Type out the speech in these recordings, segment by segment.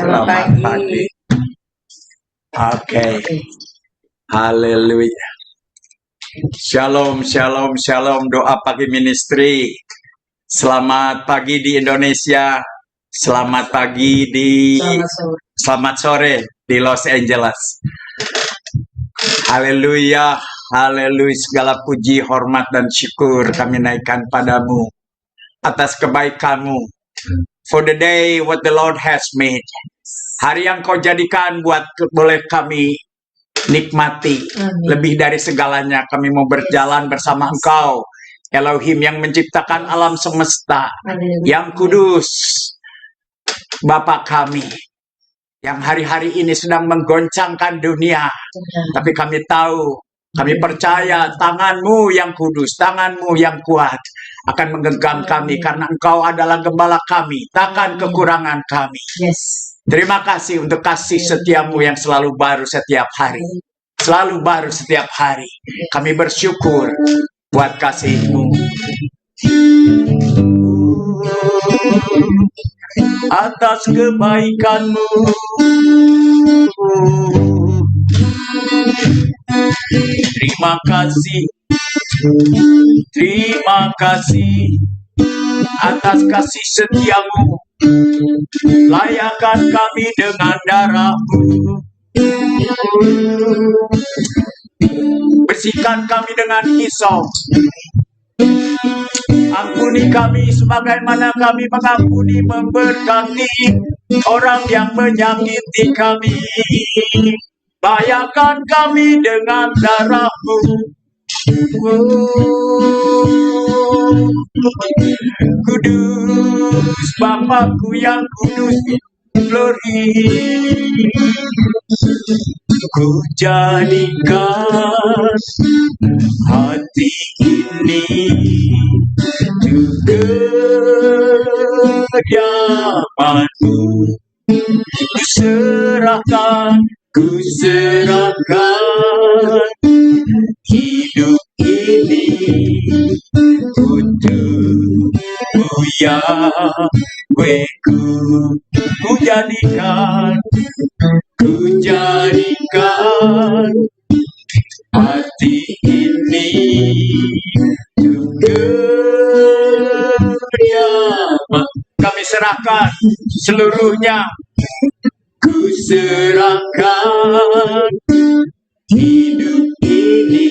Selamat pagi. Oke. Haleluya. Shalom, shalom, shalom. Doa pagi ministry. Selamat pagi di Indonesia. Selamat pagi di Selamat sore di Los Angeles. Haleluya. Haleluya. Segala puji, hormat dan syukur kami naikkan padamu atas kebaikanmu. For the day what the Lord has made. Hari yang kau jadikan boleh kami nikmati. Lebih dari segalanya kami mau berjalan bersama engkau. Elohim yang menciptakan alam semesta. Yang kudus. Bapa kami. Yang hari-hari ini sedang menggoncangkan dunia. Tapi kami tahu. Kami percaya tanganmu yang kudus. Tanganmu yang kuat. Akan menggenggam kami. Karena engkau adalah gembala kami. Takkan kekurangan kami. Terima kasih untuk kasih setiamu yang selalu baru setiap hari. Selalu baru setiap hari. Kami bersyukur buat kasih-Mu. Atas kebaikan-Mu. Terima kasih. Terima kasih atas kasih setiamu. Layakan kami dengan darah-Mu. Bersihkan kami dengan hisop. Ampuni kami sebagaimana kami mengampuni, memberkati orang yang menyakiti kami. Layakan kami dengan darah-Mu. Kudus, Bapakku yang kudus, glory. Ku jadikan hati ini untuk kediaman-Mu. Ku serahkan hidup ini untuk-Mu, Yahweh. Ku jadikan hati ini untuk kediaman. Kami serahkan seluruhnya. Ku serahkan hidup ini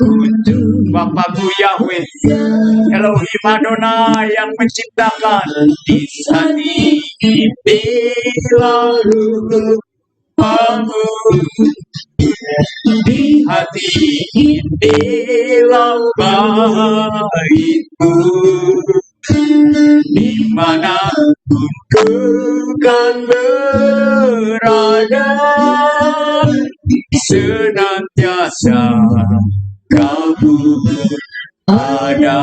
untuk Bapakku Yahweh, Elohim Adonai yang menciptakan di hati ini lalu Kamu di hati ini lalu baikku. Dimanapun ku kan berada, senantiasa Kamu ada.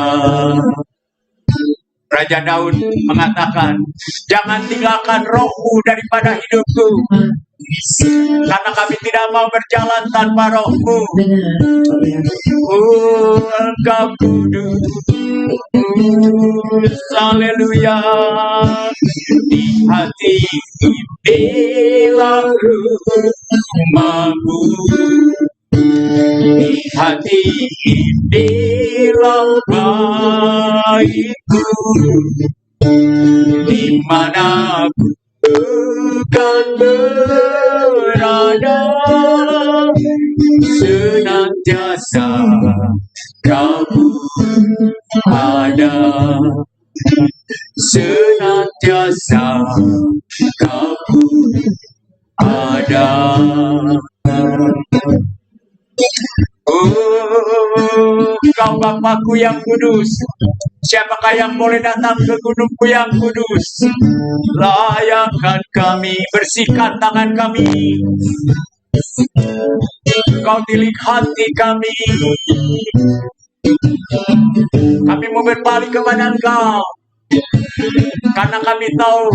Raja Daud mengatakan, jangan tinggalkan rohmu daripada hidupku, karena kami tidak mau berjalan tanpa rohmu. Engkau kudus, haleluya. Di hati inilah rumahmu, di hati inilah baikku. Dimanapun kan berada, senantiasa Kamu ada. Senantiasa Kamu ada. Engkau Bapakku yang kudus. Siapakah yang boleh datang ke gunungku yang kudus? Layakan kami, bersihkan tangan kami. Engkau tilik hati kami. Kami mau berbalik kepada Engkau, karena kami tahu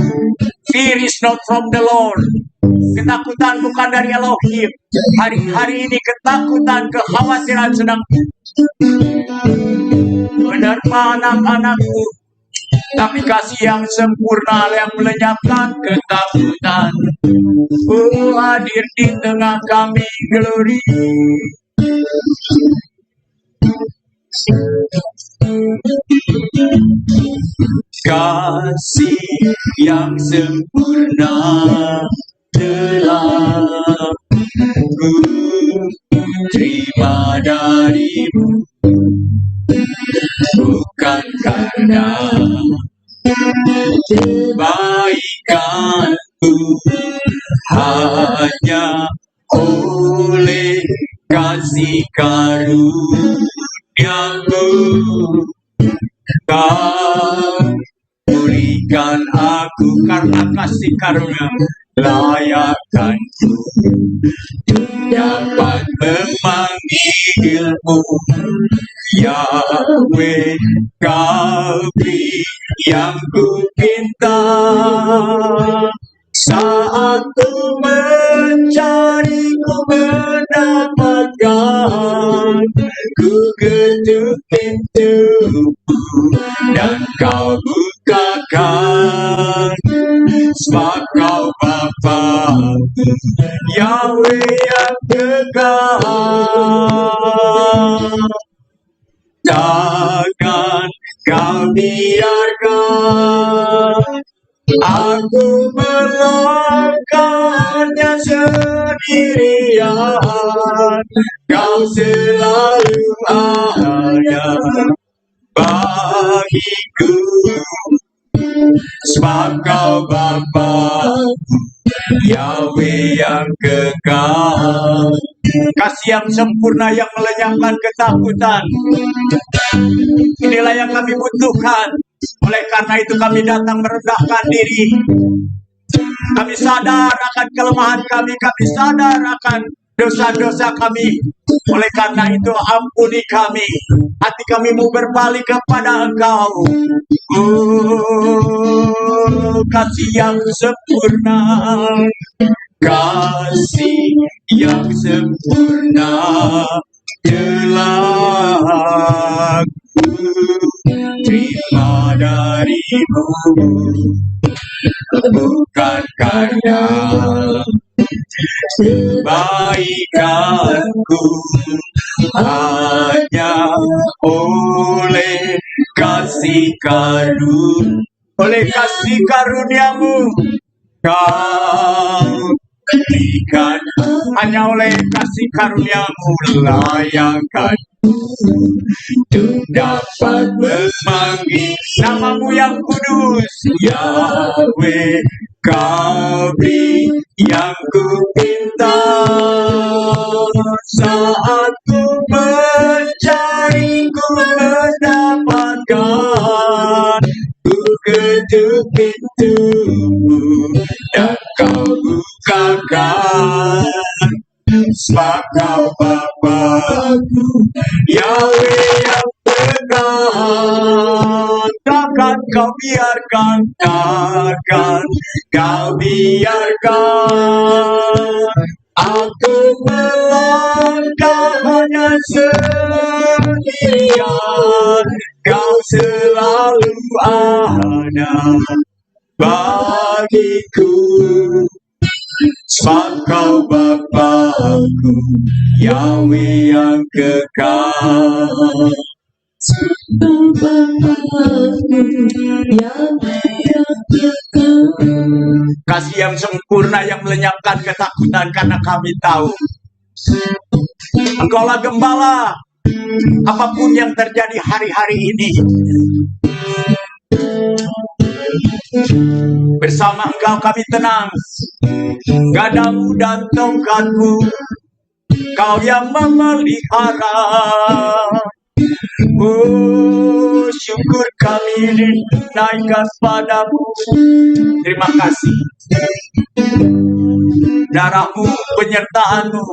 fear is not from the Lord. Ketakutan bukan dari Elohim. Hari-hari ini ketakutan, kekhawatiran sedang menerpa anak-anakku. tapi kasih yang sempurna yang melenyapkan ketakutan. Hadir di tengah kami, glory. Kasih yang sempurna telah ku terima darimu, bukan karena kebaikanku, hanya oleh kasih karuniamu kau pulihkan aku, karena kasih karunia layakkanku dapat memanggilmu Yahweh, kau beri yang ku pinta. Saat ku mencari, ku mendapatkan, ku ketuk pintumu dan kau bukakan, sebab kau Bapa Yahweh yang kekal. Takkan kau biarkan aku melangkahnya sendirian, kau selalu ada bagiku, sebab kau Bapa Yahweh yang kekal. Kasih yang sempurna yang melenyapkan ketakutan, inilah yang kami butuhkan. Oleh karena itu kami datang merendahkan diri. Kami sadar akan kelemahan kami, kami sadar akan dosa-dosa kami. Oleh karena itu ampuni kami. Hati kami mau berbalik kepada Engkau. Oh, kasih yang sempurna, kasih yang sempurna telah ku terima darimu, bukan karena kebaikanku, hanya oleh kasih karuniamu kau berikan, hanya oleh kasih karuniamu layakkan untuk dapat memanggil namamu yang kudus. Yahweh, kau beri yang ku pinta. Saat ku mencari, ku mendapatkan, ku ketuk pintumu dan kau bukakan, sebab kau Bapa-Ku Yahweh yang kekal. Takkan kau biarkan, takkan kau biarkan aku melangkah hanya sendirian, kau selalu ada bagiku, sebab kau Bapa-Ku Yahweh yang kekal. Kasih yang sempurna yang melenyapkan ketakutan, karena kami tahu Engkaulah Gembala. Apapun yang terjadi hari-hari ini, bersama Engkau kami tenang. Gadamu dan tongkatmu, Kau yang memelihara. Oh, syukur kami dinaikkan padamu. Terima kasih. Darahmu, penyertaanmu.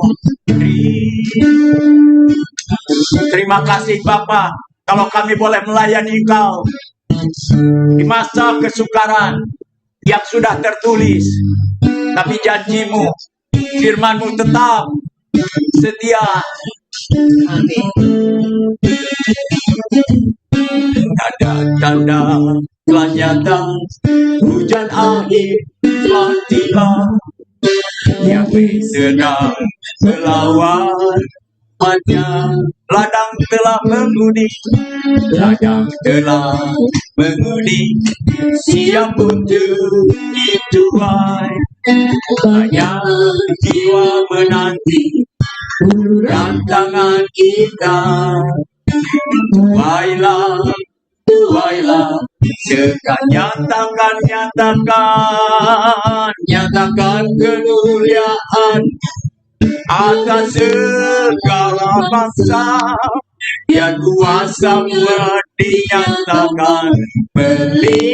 Terima kasih Bapa, kalau kami boleh melayani Engkau di masa kesukaran yang sudah tertulis, tapi janjimu, firmanmu tetap setia. Tanda-tanda telah nyata, hujan akhir telah tiba. Yahweh sedang melawan hanya, ladang telah mengundi, ladang telah mengundi, siap untuk dituai. Banyak jiwa menanti rantangan kita. Tuailah, tuailah, nyatakan, nyatakan kemuliaan atas segala bangsa. Ya kuasa dinyatakan melimpah.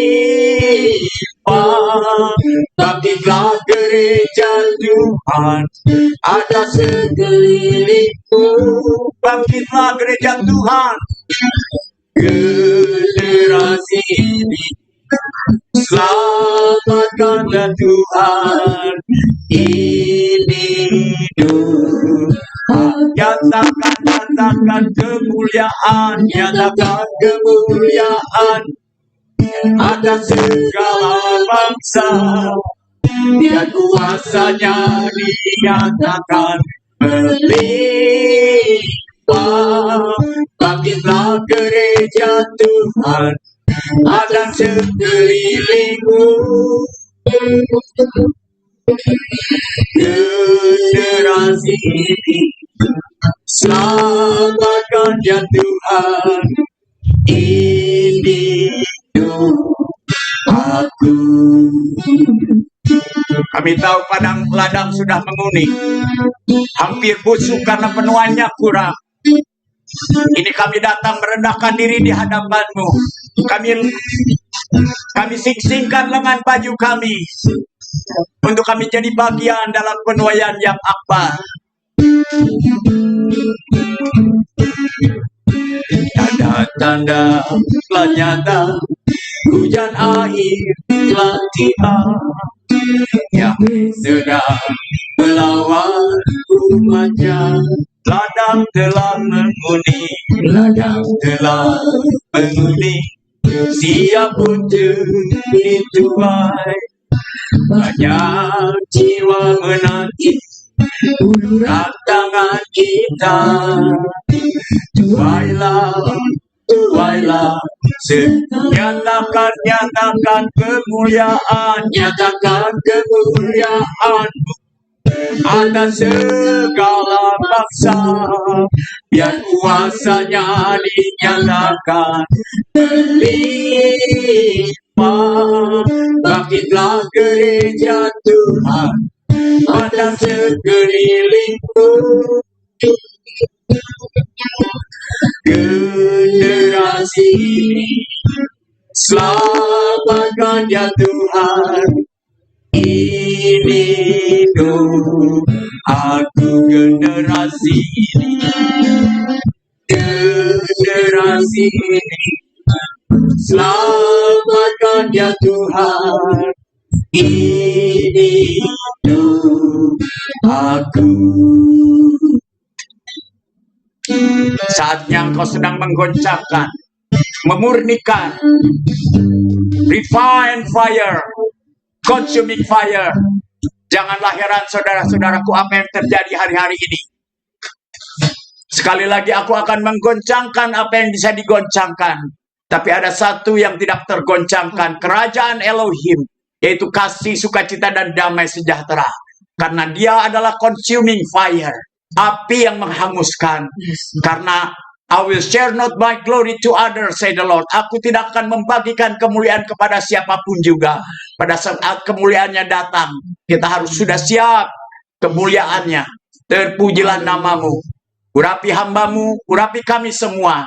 Bangkitlah gereja Tuhan atas sekelilingku. Bangkitlah gereja Tuhan. Generasi ini selamatkanlah Tuhan. Ini doa. Nyatakan kemuliaan, nyatakan kemuliaan atas segala bangsa. Dia kuasanya dinyatakan melimpah. Bangkitlah gereja Tuhan atas sekelilingmu. Generasi ini selamatkan ya Tuhan. Ini aku. Kami tahu padang ladang sudah menguning, hampir busuk karena penuhannya kurang. Ini kami datang merendahkan diri di hadapan-Mu. Kami singsingkan lengan baju kami untuk kami jadi bagian dalam penuaian yang akbar. Tanda-tanda telah nyata, hujan akhir telah tiba. Yahweh sedang melawan umatnya. Ladang telah menguning, ladang telah menguning, siap untuk dituai. Banyak jiwa menanti rantangan kita. Tuailah, tuailah, nyatakan kemuliaan, nyatakan kemuliaan atas segala bangsa. Biar kuasanya dinyatakan melimpah. Bangkitlah gereja Tuhan atas sekelilingku. Generasi ini selamatkan ya Tuhan. Ini aku. Generasi ini, generasi ini selamatkan ya Tuhan. Ini aku. Saatnya engkau sedang menggoncangkan, memurnikan, refine fire, consuming fire. Janganlah heran saudara-saudaraku apa yang terjadi hari-hari ini. Sekali lagi aku akan menggoncangkan apa yang bisa digoncangkan. Tapi ada satu yang tidak tergoncangkan, kerajaan Elohim, yaitu kasih, sukacita, dan damai sejahtera. Karena dia adalah consuming fire, api yang menghanguskan. Karena I will share not my glory to others, say the Lord. Aku tidak akan membagikan kemuliaan kepada siapapun juga. Pada saat kemuliaannya datang, kita harus sudah siap kemuliaannya. Terpujilah namamu. Urapi hambamu, urapi kami semua.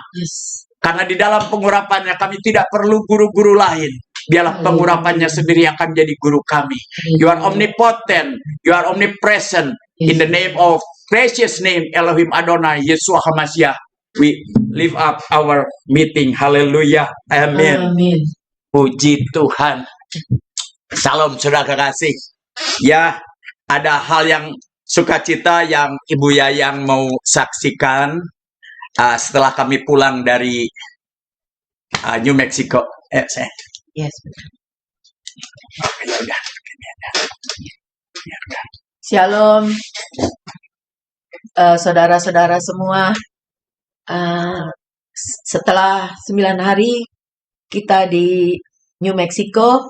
Karena di dalam pengurapannya kami tidak perlu guru-guru lain. Biarlah pengurapannya sendiri yang akan jadi guru kami. You are omnipotent, you are omnipresent. In the name of precious name Elohim Adonai Yeshua HaMashiach, we lift up our meeting. Haleluya. Amin. Amin. Puji Tuhan. Salam saudara kasih. Ya, ada hal yang sukacita yang Ibu Yayang mau saksikan setelah kami pulang dari New Mexico. Yes. Ya udah. Shalom, saudara-saudara semua. Setelah 9 hari kita di New Mexico,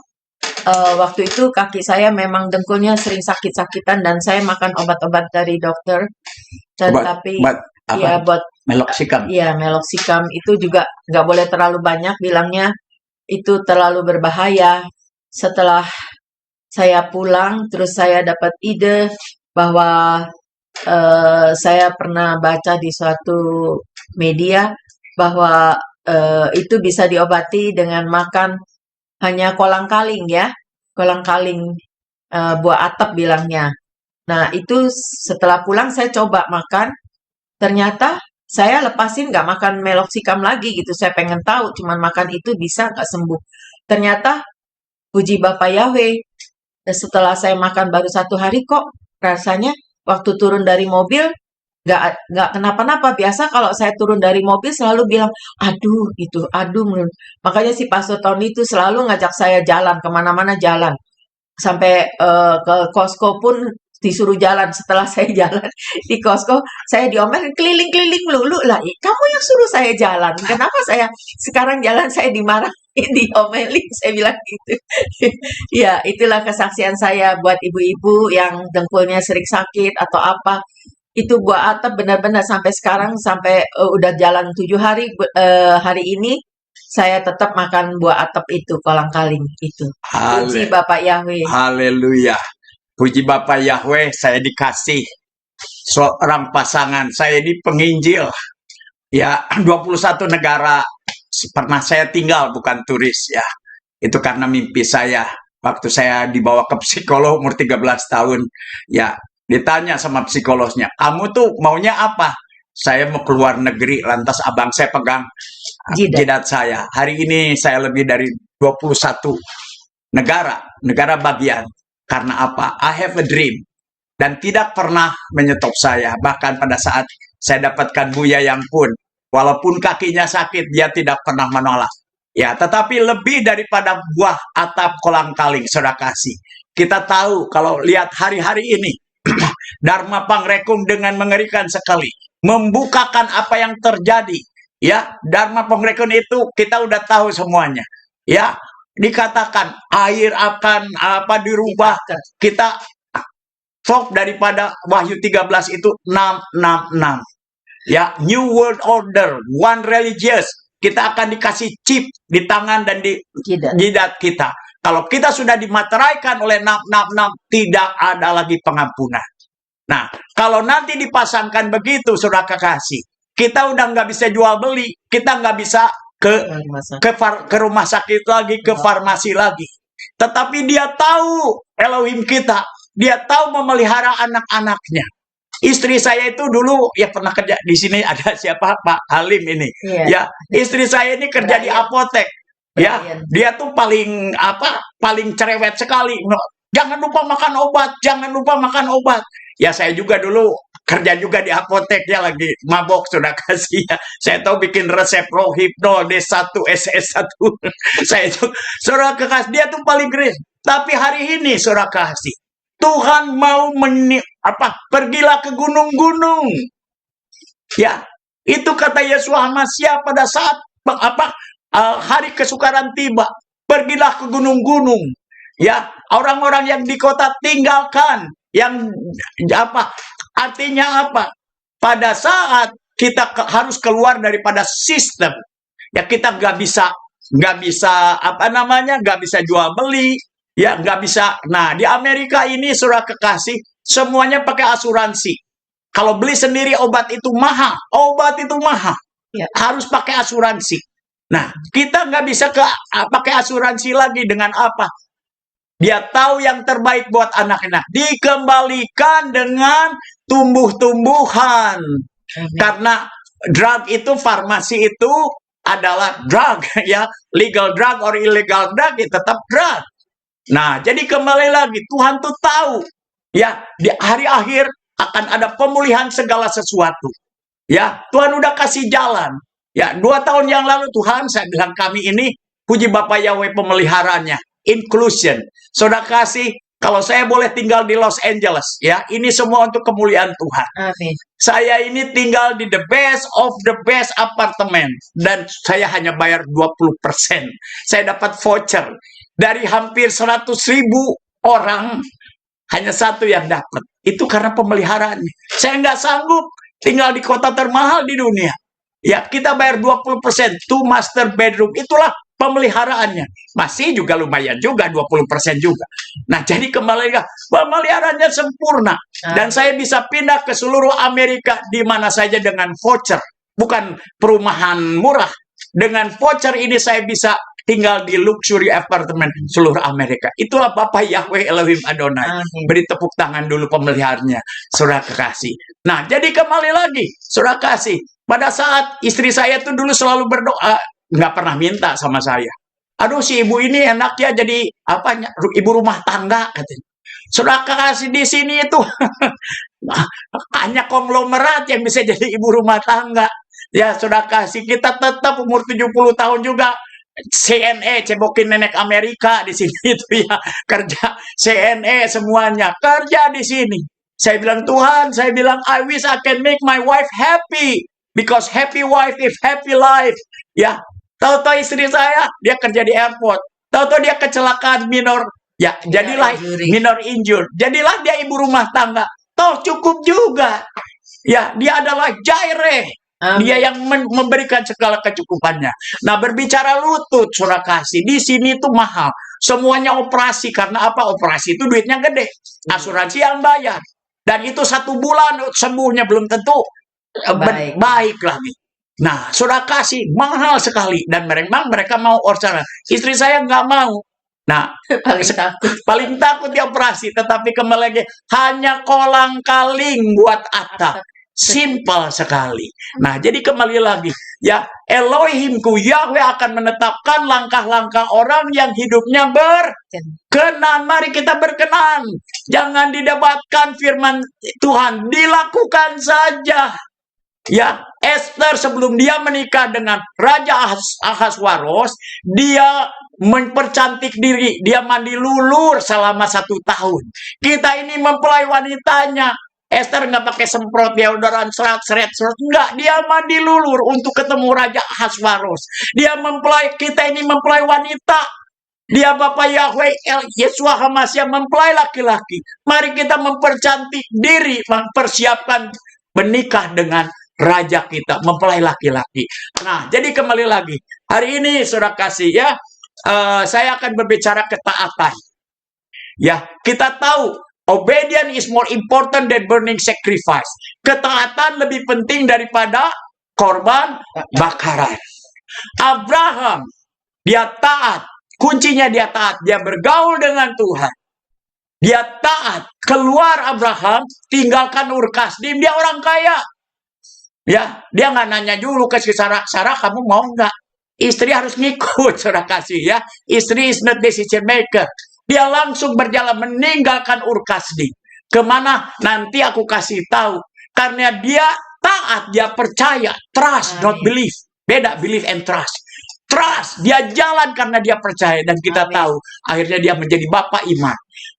waktu itu kaki saya memang dengkulnya sering sakit-sakitan dan saya makan obat-obat dari dokter. Tetapi ya buat meloxicam. Ya, meloxicam itu juga nggak boleh terlalu banyak, bilangnya itu terlalu berbahaya. Setelah saya pulang, terus saya dapat ide bahwa saya pernah baca di suatu media bahwa itu bisa diobati dengan makan hanya kolang-kaling ya, kolang-kaling buah atap bilangnya. Nah itu setelah pulang saya coba makan, ternyata saya lepasin nggak makan meloxicam lagi gitu. Saya pengen tahu, cuman makan itu bisa nggak sembuh. Ternyata puji Bapak Yahweh, setelah saya makan baru 1 hari kok rasanya waktu turun dari mobil nggak kenapa-napa. Biasa kalau saya turun dari mobil selalu bilang, aduh itu, aduh. Makanya si Pastor Tony itu selalu ngajak saya jalan, kemana-mana jalan. Sampai ke Costco pun disuruh jalan. Setelah saya jalan di Costco, saya diomelin keliling-keliling melulu lah. Kamu yang suruh saya jalan. Kenapa saya sekarang jalan saya dimarahin, diomelin, saya bilang gitu. Ya, itulah kesaksian saya buat ibu-ibu yang dengkulnya sering sakit atau apa. Itu buah atap benar-benar sampai sekarang, sampai udah jalan 7 hari, hari ini saya tetap makan buah atap itu, kolang-kaling itu. Puji Bapak Yahweh. Haleluya. Puji Bapak Yahweh, saya dikasih seorang pasangan. Saya ini penginjil. Ya, 21 negara pernah saya tinggal, bukan turis ya. Itu karena mimpi saya. Waktu saya dibawa ke psikolog umur 13 tahun. Ya, ditanya sama psikolognya, kamu tuh maunya apa? Saya mau keluar negeri, lantas abang saya pegang jidat saya. Hari ini saya lebih dari 21 negara bagian. Karena apa? I have a dream. Dan tidak pernah menyetop saya. Bahkan pada saat saya dapatkan Buya Yang pun, walaupun kakinya sakit, dia tidak pernah menolak. Ya, tetapi lebih daripada buah atap kolang-kaling, saudara kasih. Kita tahu kalau lihat hari-hari ini, Dharma Pangrekum dengan mengerikan sekali membukakan apa yang terjadi. Ya, Dharma Pangrekum itu kita udah tahu semuanya. Ya, dikatakan air akan apa dirubah. Kita sok daripada Wahyu 13 itu 666. Ya, New World Order, One Religious. Kita akan dikasih chip di tangan dan di jidat kita. Kalau kita sudah dimateraikan oleh 666, tidak ada lagi pengampunan. Nah, kalau nanti dipasangkan begitu, saudara kekasih, kita udah nggak bisa jual beli, kita nggak bisa ke rumah sakit lagi, ke farmasi lagi. Tetapi dia tahu Elohim kita, dia tahu memelihara anak-anaknya. Istri saya itu dulu ya pernah kerja di sini, ada siapa, Pak Halim ini. Ya, istri saya ini kerja di apotek. Ya, dia tuh paling cerewet sekali. Jangan lupa makan obat, jangan lupa makan obat. Ya saya juga dulu kerja juga di apotek ya, lagi mabok, sudah kasih ya. Saya tahu bikin resep Rohypnol D1 SS1. Saya itu saudara kekasih, dia tuh paling keren. Tapi hari ini saudara kasih, Tuhan mau pergilah ke gunung-gunung. Ya, itu kata Yesus Hamasiah pada saat hari kesukaran tiba. Pergilah ke gunung-gunung. Ya, orang-orang yang di kota tinggalkan. Yang artinya apa? Pada saat kita harus keluar daripada sistem. Ya, kita nggak bisa nggak bisa jual beli. Ya, nggak bisa. Nah, di Amerika ini, saudara kekasih, semuanya pakai asuransi. Kalau beli sendiri obat itu mahal. Obat itu mahal. Ya. Harus pakai asuransi. Nah, kita nggak bisa pakai asuransi lagi dengan apa? Dia tahu yang terbaik buat anak-anak. Dikembalikan dengan tumbuh-tumbuhan. Karena drug itu, farmasi itu adalah drug. Ya, legal drug or illegal drug, ya tetap drug. Nah, jadi kembali lagi, Tuhan tuh tahu, ya, di hari akhir akan ada pemulihan segala sesuatu. Ya, Tuhan udah kasih jalan. Ya, 2 tahun yang lalu Tuhan, saya bilang kami ini Puji Bapak Yahweh pemeliharanya. Inclusion. Saudara kasih, kalau saya boleh tinggal di Los Angeles, ya, ini semua untuk kemuliaan Tuhan. Amin. Saya ini tinggal di the best of the best apartemen. Dan saya hanya bayar 20%. Saya dapat voucher. Dari hampir 100.000 orang, hanya satu yang dapat. Itu karena pemeliharaan. Saya nggak sanggup tinggal di kota termahal di dunia. Ya, kita bayar 20%. 2 master bedroom. Itulah pemeliharaannya. Masih juga lumayan juga, 20% juga. Nah, jadi kembali pemeliharaannya sempurna. Dan saya bisa pindah ke seluruh Amerika di mana saja dengan voucher. Bukan perumahan murah. Dengan voucher ini saya bisa tinggal di luxury apartemen seluruh Amerika. Itulah Bapak Yahweh Elohim Adonai. Amin. Beri tepuk tangan dulu pemeliharanya, saudara kekasih. Nah, jadi kembali lagi, saudara kasih. Pada saat istri saya tuh dulu selalu berdoa, nggak pernah minta sama saya. Aduh, si ibu ini enak ya jadi apa? Ibu rumah tangga katanya. Saudara kasih di sini itu hanya konglomerat yang bisa jadi ibu rumah tangga. Ya, saudara kasih, kita tetap umur 70 tahun juga CNE, cebokin nenek Amerika di sini itu ya, kerja CNE semuanya, kerja di sini. Saya bilang, Tuhan, saya bilang, I wish I can make my wife happy, because happy wife is happy life. Ya, tahu-tahu istri saya, dia kerja di airport, tahu-tahu dia kecelakaan minor, ya, jadilah minor injured, jadilah dia ibu rumah tangga, toh cukup juga. Ya, dia adalah Jireh. Dia yang memberikan segala kecukupannya. Nah, berbicara lutut, saudara kasih, di sini tuh mahal. Semuanya operasi. Karena apa? Operasi itu duitnya gede. Asuransi yang bayar. Dan itu 1 bulan sembuhnya belum tentu baik lagi. Nah, saudara kasih, mahal sekali. Dan mereka mau operasi. Istri saya nggak mau. Nah, paling takut di operasi. Tetapi kembali lagi, hanya kolang-kaling buat atap. Simple sekali. Nah, jadi kembali lagi, ya, Elohimku, Yahweh akan menetapkan langkah-langkah orang yang hidupnya berkenan. Mari kita berkenan. Jangan didebatkan firman Tuhan, dilakukan saja. Ya, Esther sebelum dia menikah dengan Raja Ahaswaros, dia mempercantik diri, dia mandi lulur selama 1 tahun. Kita ini mempelai wanitanya. Esther nggak pakai semprot deodoran seret, enggak, dia mandi lulur untuk ketemu Raja Ahaswaros. Kita ini mempelai wanita. Dia Bapak Yahweh Yesua Hamasya mempelai laki-laki. Mari kita mempercantik diri, mempersiapkan menikah dengan raja kita, mempelai laki-laki. Nah, jadi kembali lagi. Hari ini saudara kasih ya, saya akan berbicara ketaatan. Ya, kita tahu obedience is more important than burning sacrifice. Ketaatan lebih penting daripada korban bakaran. Abraham, dia taat. Kuncinya dia taat. Dia bergaul dengan Tuhan. Dia taat. Keluar Abraham, tinggalkan Ur Kasdim. Dia orang kaya. Ya, dia nggak nanya dulu ke si Sarah, Sarah kamu mau nggak? Istri harus ngikut, saudara kasih ya. Istri is not decision maker. Dia langsung berjalan meninggalkan Ur Kasdim. Kemana? Nanti aku kasih tahu. Karena dia taat, dia percaya. Trust, not believe. Beda believe and trust. Trust, dia jalan karena dia percaya. Dan kita tahu, akhirnya dia menjadi bapak iman.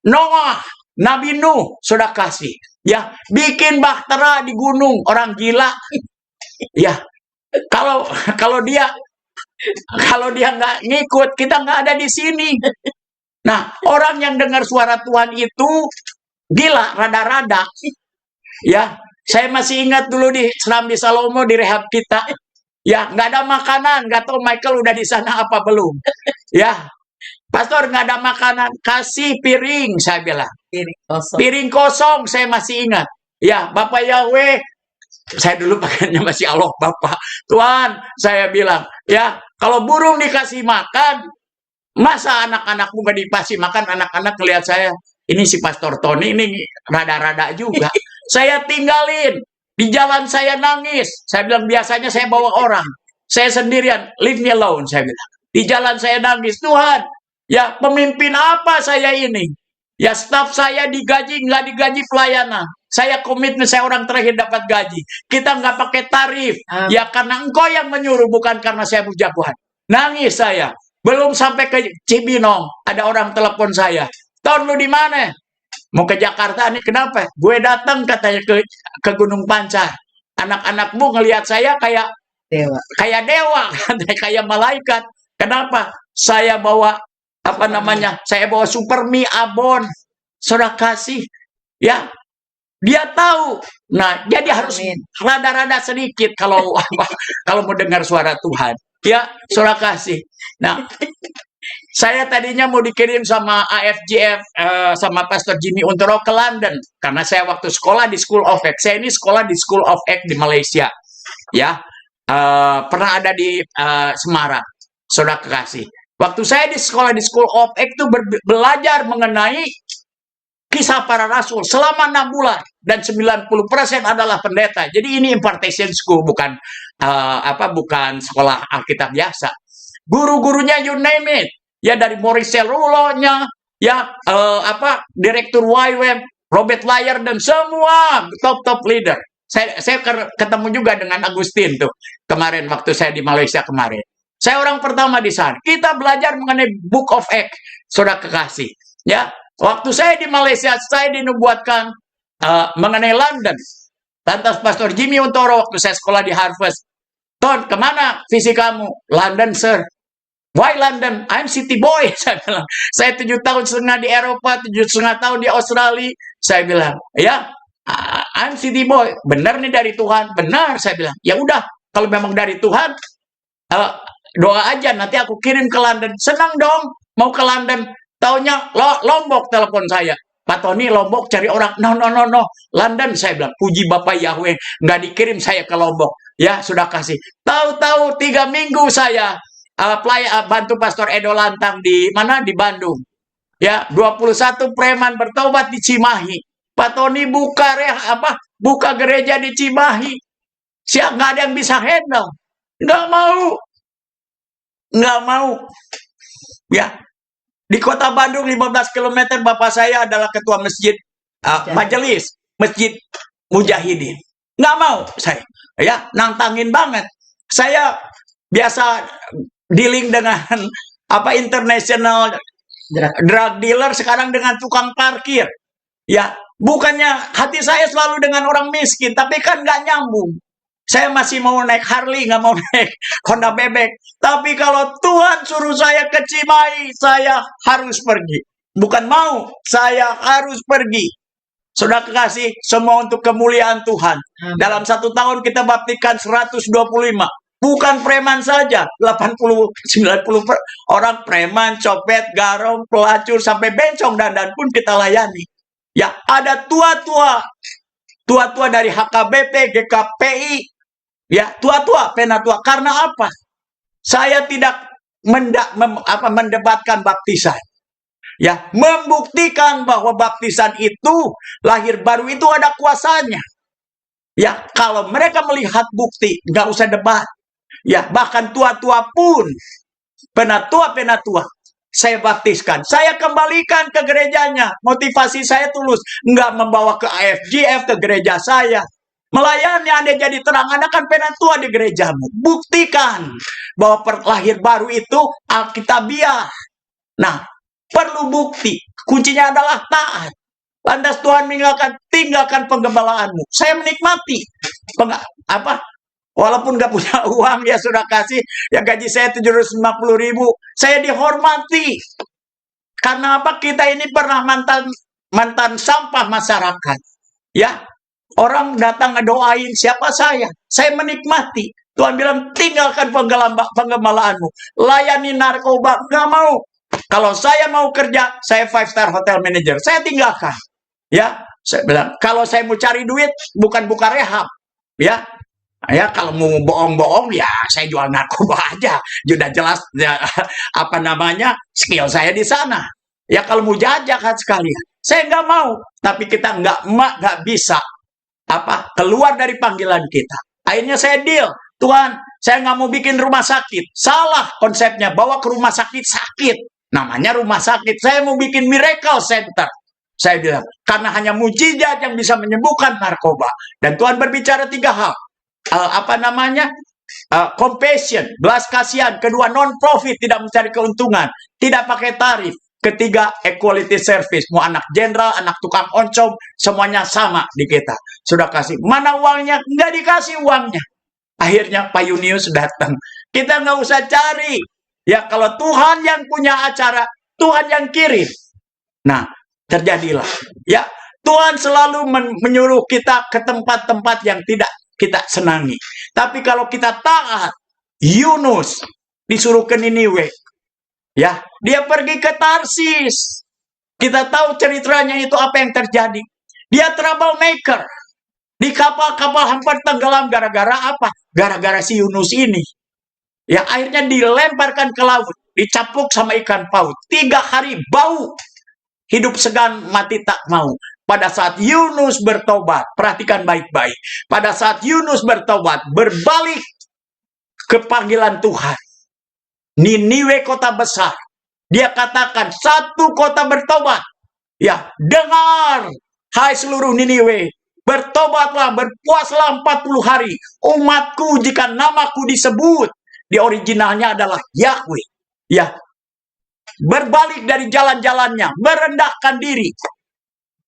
Noah, Nabi Nuh, saudara kasih. Ya, bikin bahtera di gunung. Orang gila. Ya, kalau dia nggak ngikut, kita nggak ada di sini. Nah, orang yang dengar suara Tuhan itu gila, rada-rada. Ya, saya masih ingat dulu di Serambi Salomo di rehab kita. Ya, nggak ada makanan. Nggak tahu Michael udah di sana apa belum. Ya, Pastor nggak ada makanan. Kasih piring, saya bilang. Piring kosong, saya masih ingat. Ya, Bapak Yahweh. Saya dulu pakainya masih Allah Bapak. Tuhan, saya bilang. Ya, kalau burung dikasih makan, masa anak-anakmu gak dikasih makan? Anak-anak ngelihat saya. Ini si Pastor Tony, ini rada-rada juga. Saya tinggalin. Di jalan saya nangis. Saya bilang biasanya saya bawa orang. Saya sendirian. Leave me alone, saya bilang. Di jalan saya nangis. Tuhan, ya pemimpin apa saya ini? Ya staf saya digaji, nggak digaji pelayanan. Saya komitmen, saya orang terakhir dapat gaji. Kita nggak pakai tarif. Ya karena engkau yang menyuruh, bukan karena saya berjagoan. Nangis saya. Belum sampai ke Cibinong, ada orang telepon saya. Ton, lu di mana? Mau ke Jakarta nih, kenapa? Gue datang katanya ke Gunung Pancar. Anak-anakmu ngelihat saya kayak Dewa. kayak dewa, katanya, kayak malaikat. Kenapa? Saya bawa apa namanya? Saya bawa super mie abon. Saudara kasih, ya dia tahu. Nah, jadi harus Amin. rada-rada sedikit kalau kalau mau dengar suara Tuhan. Ya, saudara kasih. Nah, saya tadinya mau dikirim sama AFGF sama Pastor Jimmy Untoro ke London karena saya waktu sekolah di School of Act. Saya ini sekolah di School of Act di Malaysia. Ya, pernah ada di Semarang. Saudara kekasih. Waktu saya di sekolah di School of Act itu belajar mengenai kisah para rasul selama 6 bulan dan 90% adalah pendeta. Jadi ini impartation school, bukan bukan sekolah Alkitab biasa. Guru-gurunya you name it. Ya dari Maurice Cerullo-nya, ya Direktur YWAM, Robert Lyer dan semua top leader. Saya ketemu juga dengan Agustin tuh kemarin waktu saya di Malaysia kemarin. Saya orang pertama di sana. Kita belajar mengenai Book of Acts, saudara kekasih. Ya, waktu saya di Malaysia, saya dinubuatkan mengenai London. Lantas Pastor Jimmy Untoro waktu saya sekolah di Harvard. Ton, kemana visi kamu? London, sir. Why London? I'm city boy. Saya bilang. Saya 7,5 tahun di Eropa, 7,5 tahun di Australia. Saya bilang, ya, I'm city boy. Benar nih dari Tuhan. Benar, saya bilang. Ya udah, kalau memang dari Tuhan, doa aja. Nanti aku kirim ke London. Senang dong, mau ke London. Taunya Lombok telepon saya. Pak Tony, Lombok cari orang. No. London, saya bilang. Puji Bapak Yahweh. Nggak dikirim saya ke Lombok. Ya, sudah kasih. Tahu-tahu 3 minggu saya bantu Pastor Edo Lantang di mana? Di Bandung. Ya, 21 preman bertobat di Cimahi. Pak Tony buka gereja di Cimahi. Siap, nggak ada yang bisa handle. Nggak mau. Ya, di kota Bandung 15 km Bapak saya adalah ketua masjid majelis Masjid Mujahidin. Nggak mau saya. Ya, nantangin banget. Saya biasa dealing dengan international drug dealer, sekarang dengan tukang parkir. Ya, bukannya hati saya selalu dengan orang miskin, tapi kan nggak nyambung. Saya masih mau naik Harley, nggak mau naik Honda bebek. Tapi kalau Tuhan suruh saya ke Cimahi, saya harus pergi. Bukan mau, saya harus pergi. Saudara kekasih, semua untuk kemuliaan Tuhan. Dalam 1 tahun kita baptikan 125. Bukan preman saja, 80-90 orang preman, copet, garong, pelacur, sampai bencong dandan pun kita layani. Ya, ada tua-tua dari HKBP, GKPI, ya, tua-tua, penatua. Karena apa? Saya tidak mendebatkan baptisan. Ya, membuktikan bahwa baptisan itu, lahir baru itu ada kuasanya. Ya, kalau mereka melihat bukti, nggak usah debat. Ya, bahkan tua-tua pun, penatua, saya baptiskan. Saya kembalikan ke gerejanya. Motivasi saya tulus. Nggak membawa ke AFGF, ke gereja saya. Melayani Anda jadi terang. Anda kan penatua di gerejamu. Buktikan bahwa lahir baru itu Alkitabiah. Nah, perlu bukti. Kuncinya adalah taat. Lantas Tuhan tinggalkan penggembalaanmu. Saya menikmati. Walaupun nggak punya uang, ya sudah kasih. Ya gaji saya 750.000. Saya dihormati. Karena apa? Kita ini pernah mantan sampah masyarakat. Ya, orang datang ngedoain siapa saya. Saya menikmati. Tuhan bilang tinggalkan penggembalaanmu. Layani narkoba, nggak mau. Kalau saya mau kerja, saya 5-star hotel manager. Saya tinggalkan. Ya, saya bilang kalau saya mau cari duit, bukan buka rehab. Ya, kalau mau bohong-bohong, ya saya jual narkoba aja. Sudah jelas ya, skill saya di sana. Ya kalau mau jajakan sekalian, saya nggak mau. Tapi kita nggak bisa keluar dari panggilan kita. Akhirnya saya deal, Tuhan, saya nggak mau bikin rumah sakit. Salah konsepnya, bawa ke rumah sakit sakit. Namanya rumah sakit. Saya mau bikin miracle center. Saya bilang, karena hanya mujizat yang bisa menyembuhkan narkoba. Dan Tuhan berbicara 3 hal. compassion, belas kasihan. Kedua, non-profit, tidak mencari keuntungan, tidak pakai tarif. Ketiga, equality service. Mau anak jenderal, anak tukang oncom, semuanya sama di kita. Sudah kasih. Mana uangnya? Nggak dikasih uangnya. Akhirnya Pak Yunius datang. Kita nggak usah cari. Ya, kalau Tuhan yang punya acara, Tuhan yang kirim. Nah, terjadilah. Ya, Tuhan selalu menyuruh kita ke tempat-tempat yang tidak kita senangi. Tapi kalau kita taat, Yunus disuruh ke Niniwe. Ya, dia pergi ke Tarsis. Kita tahu ceritanya itu apa yang terjadi. Dia troublemaker. Di kapal-kapal hampir tenggelam gara-gara apa? Gara-gara si Yunus ini. Ya, akhirnya dilemparkan ke laut, dicapuk sama ikan paus. 3 hari bau. Hidup segan, mati tak mau. Pada saat Yunus bertobat, perhatikan baik-baik. Pada saat Yunus bertobat, berbalik ke panggilan Tuhan. Niniwe kota besar. Dia katakan, satu kota bertobat. Ya, dengar, hai seluruh Niniwe. Bertobatlah, berpuaslah 40 hari. Umatku jika namaku disebut. Di originalnya adalah Yahweh. Ya, berbalik dari jalan-jalannya, merendahkan diri.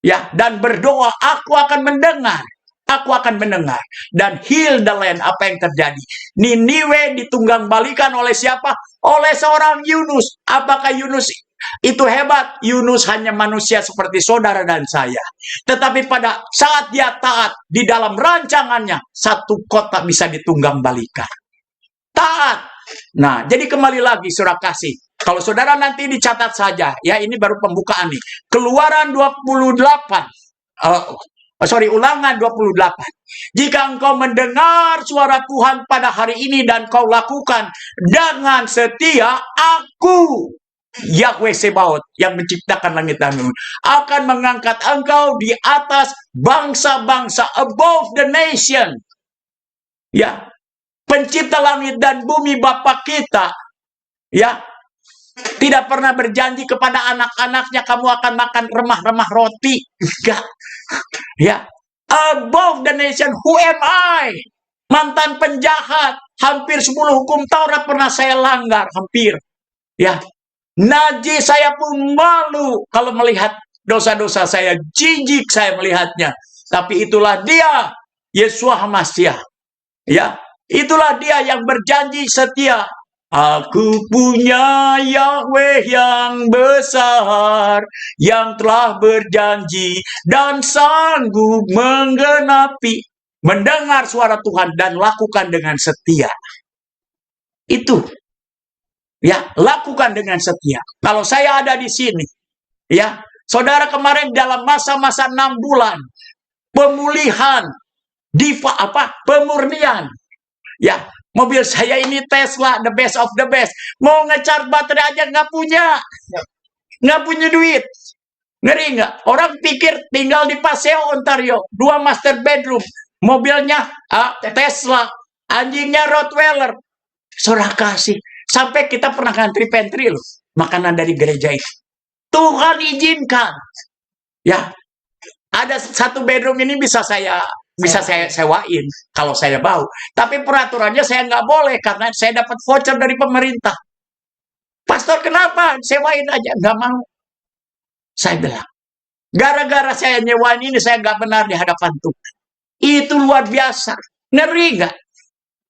Ya, dan berdoa, aku akan mendengar. Aku akan mendengar. Dan heal the land. Apa yang terjadi? Niniwe ditunggang balikan oleh siapa? Oleh seorang Yunus. Apakah Yunus itu hebat? Yunus hanya manusia seperti saudara dan saya. Tetapi pada saat dia taat, di dalam rancangannya, satu kota bisa ditunggang balikan. Taat. Nah, jadi kembali lagi, saudara kasih. Kalau saudara nanti dicatat saja, ya ini baru pembukaan nih. Keluaran 28. Ulangan 28. Jika engkau mendengar suara Tuhan pada hari ini dan kau lakukan dengan setia, aku Yahweh Sebaot yang menciptakan langit dan bumi akan mengangkat engkau di atas bangsa-bangsa, above the nation. Ya, pencipta langit dan bumi Bapa kita, ya, tidak pernah berjanji kepada anak-anaknya kamu akan makan remah-remah roti. Enggak. Ya, above the nation, who am I? Mantan penjahat, hampir 10 hukum Taurat pernah saya langgar, hampir. Ya, najis, saya pun malu kalau melihat dosa-dosa saya, jijik saya melihatnya. Tapi itulah dia, Yeshua HaMashiach. Ya, itulah dia yang berjanji setia. Aku punya Yahweh yang besar, yang telah berjanji dan sanggup menggenapi. Mendengar suara Tuhan dan lakukan dengan setia. Itu. Ya, lakukan dengan setia. Kalau saya ada di sini, ya, saudara kemarin dalam masa-masa 6 bulan, pemulihan, pemurnian. Ya, mobil saya ini Tesla, the best of the best. Mau ngecharge baterai aja nggak punya. Nggak punya duit. Ngeri nggak? Orang pikir tinggal di Paseo, Ontario. 2 master bedroom. Mobilnya Tesla. Anjingnya Rottweiler. Saudara kasih. Sampai kita pernah ngantri pantry loh. Makanan dari gereja itu. Tuhan izinkan. Ya. Ada 1 bedroom ini bisa saya sewain kalau saya mau. Tapi peraturannya saya nggak boleh karena saya dapat voucher dari pemerintah. Pastor kenapa? Sewain aja. Nggak mau. Saya bilang. Gara-gara saya nyewain ini saya nggak benar di hadapan Tuhan. Itu luar biasa. Ngeri nggak?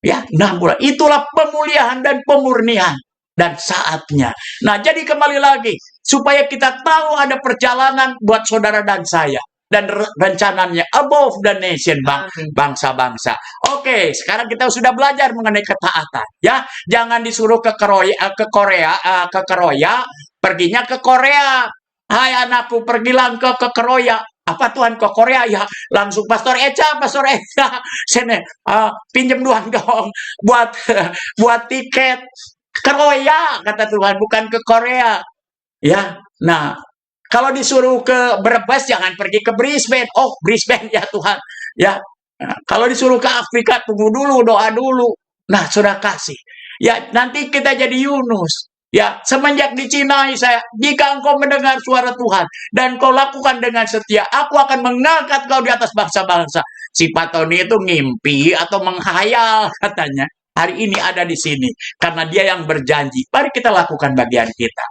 Ya, 6 bulan. Itulah pemulihan dan pemurnian. Dan saatnya. Nah, jadi kembali lagi. Supaya kita tahu ada perjalanan buat saudara dan saya. Dan rencananya above the nation, bangsa-bangsa. Oke, sekarang kita sudah belajar mengenai ketaatan. Ya, jangan disuruh ke Korea, perginya ke Korea. Hai anakku, pergilah ke Korea. Apa Tuhan ke Korea? Ya, langsung Pastor Eca, sini, pinjam duang dong buat tiket ke Korea, kata Tuhan, bukan ke Korea. Ya, nah, kalau disuruh ke Brebes, jangan pergi ke Brisbane. Oh, Brisbane ya Tuhan. Ya, nah, kalau disuruh ke Afrika, tunggu dulu, doa dulu. Nah, sudah kasih. Ya, nanti kita jadi Yunus. Ya, semenjak dicinai saya, jika engkau mendengar suara Tuhan dan kau lakukan dengan setia, aku akan mengangkat kau di atas bangsa-bangsa. Si Pak Tony itu ngimpi atau menghayal katanya. hari ini ada di sini. Karena dia yang berjanji. Mari kita lakukan bagian kita.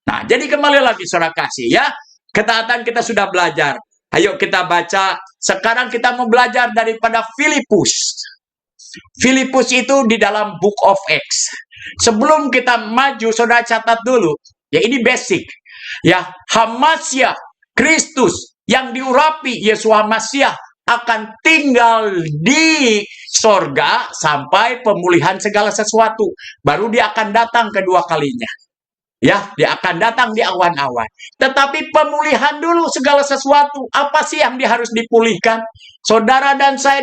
Nah, jadi kembali lagi saudara kasih ya. Ketaatan kita sudah belajar. Ayo kita baca. Sekarang kita mau belajar daripada Filipus. Filipus itu di dalam Book of Acts. Sebelum kita maju, saudara catat dulu. Ya ini basic. Ya, Hamasya, Kristus yang diurapi Yesus Hamasya akan tinggal di sorga sampai pemulihan segala sesuatu. Baru dia akan datang kedua kalinya. Ya, dia akan datang di awan-awan. Tetapi pemulihan dulu segala sesuatu. Apa sih yang dia harus dipulihkan? Saudara dan saya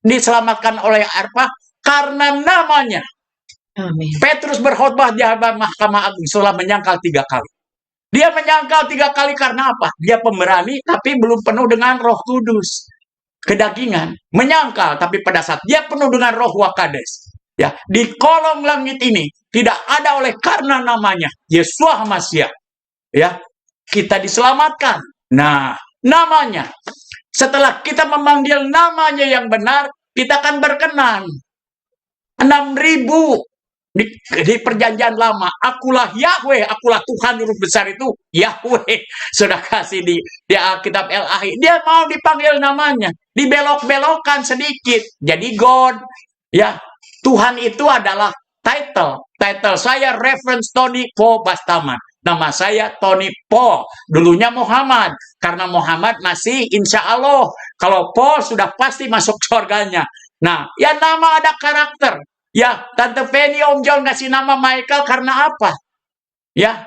diselamatkan oleh apa? Karena namanya. Amin. Petrus berkhotbah di hadapan Mahkamah Agung setelah menyangkal 3 kali. Dia menyangkal 3 kali karena apa? Dia pemberani tapi belum penuh dengan Roh Kudus. Kedagingan, menyangkal, tapi pada saat dia penuh dengan Roh Wakades, ya, di kolong langit ini tidak ada oleh karena namanya Yeshua Hamasya, ya, kita diselamatkan. Nah, namanya, setelah kita memanggil namanya yang benar, kita akan berkenan. 6.000 di perjanjian lama, akulah Yahweh, akulah Tuhan Huruf besar itu Yahweh. Sudah kasih di Alkitab LAI, dia mau dipanggil namanya, dibelok-belokkan sedikit jadi God. Ya, Tuhan itu adalah title saya Reverend Tony Po Bastaman. Nama saya Tony Po, dulunya Muhammad, karena Muhammad masih insya Allah, kalau Po sudah pasti masuk surganya. Nah, ya nama ada karakter. Ya, Tante Penny, Om John kasih nama Michael karena apa? Ya,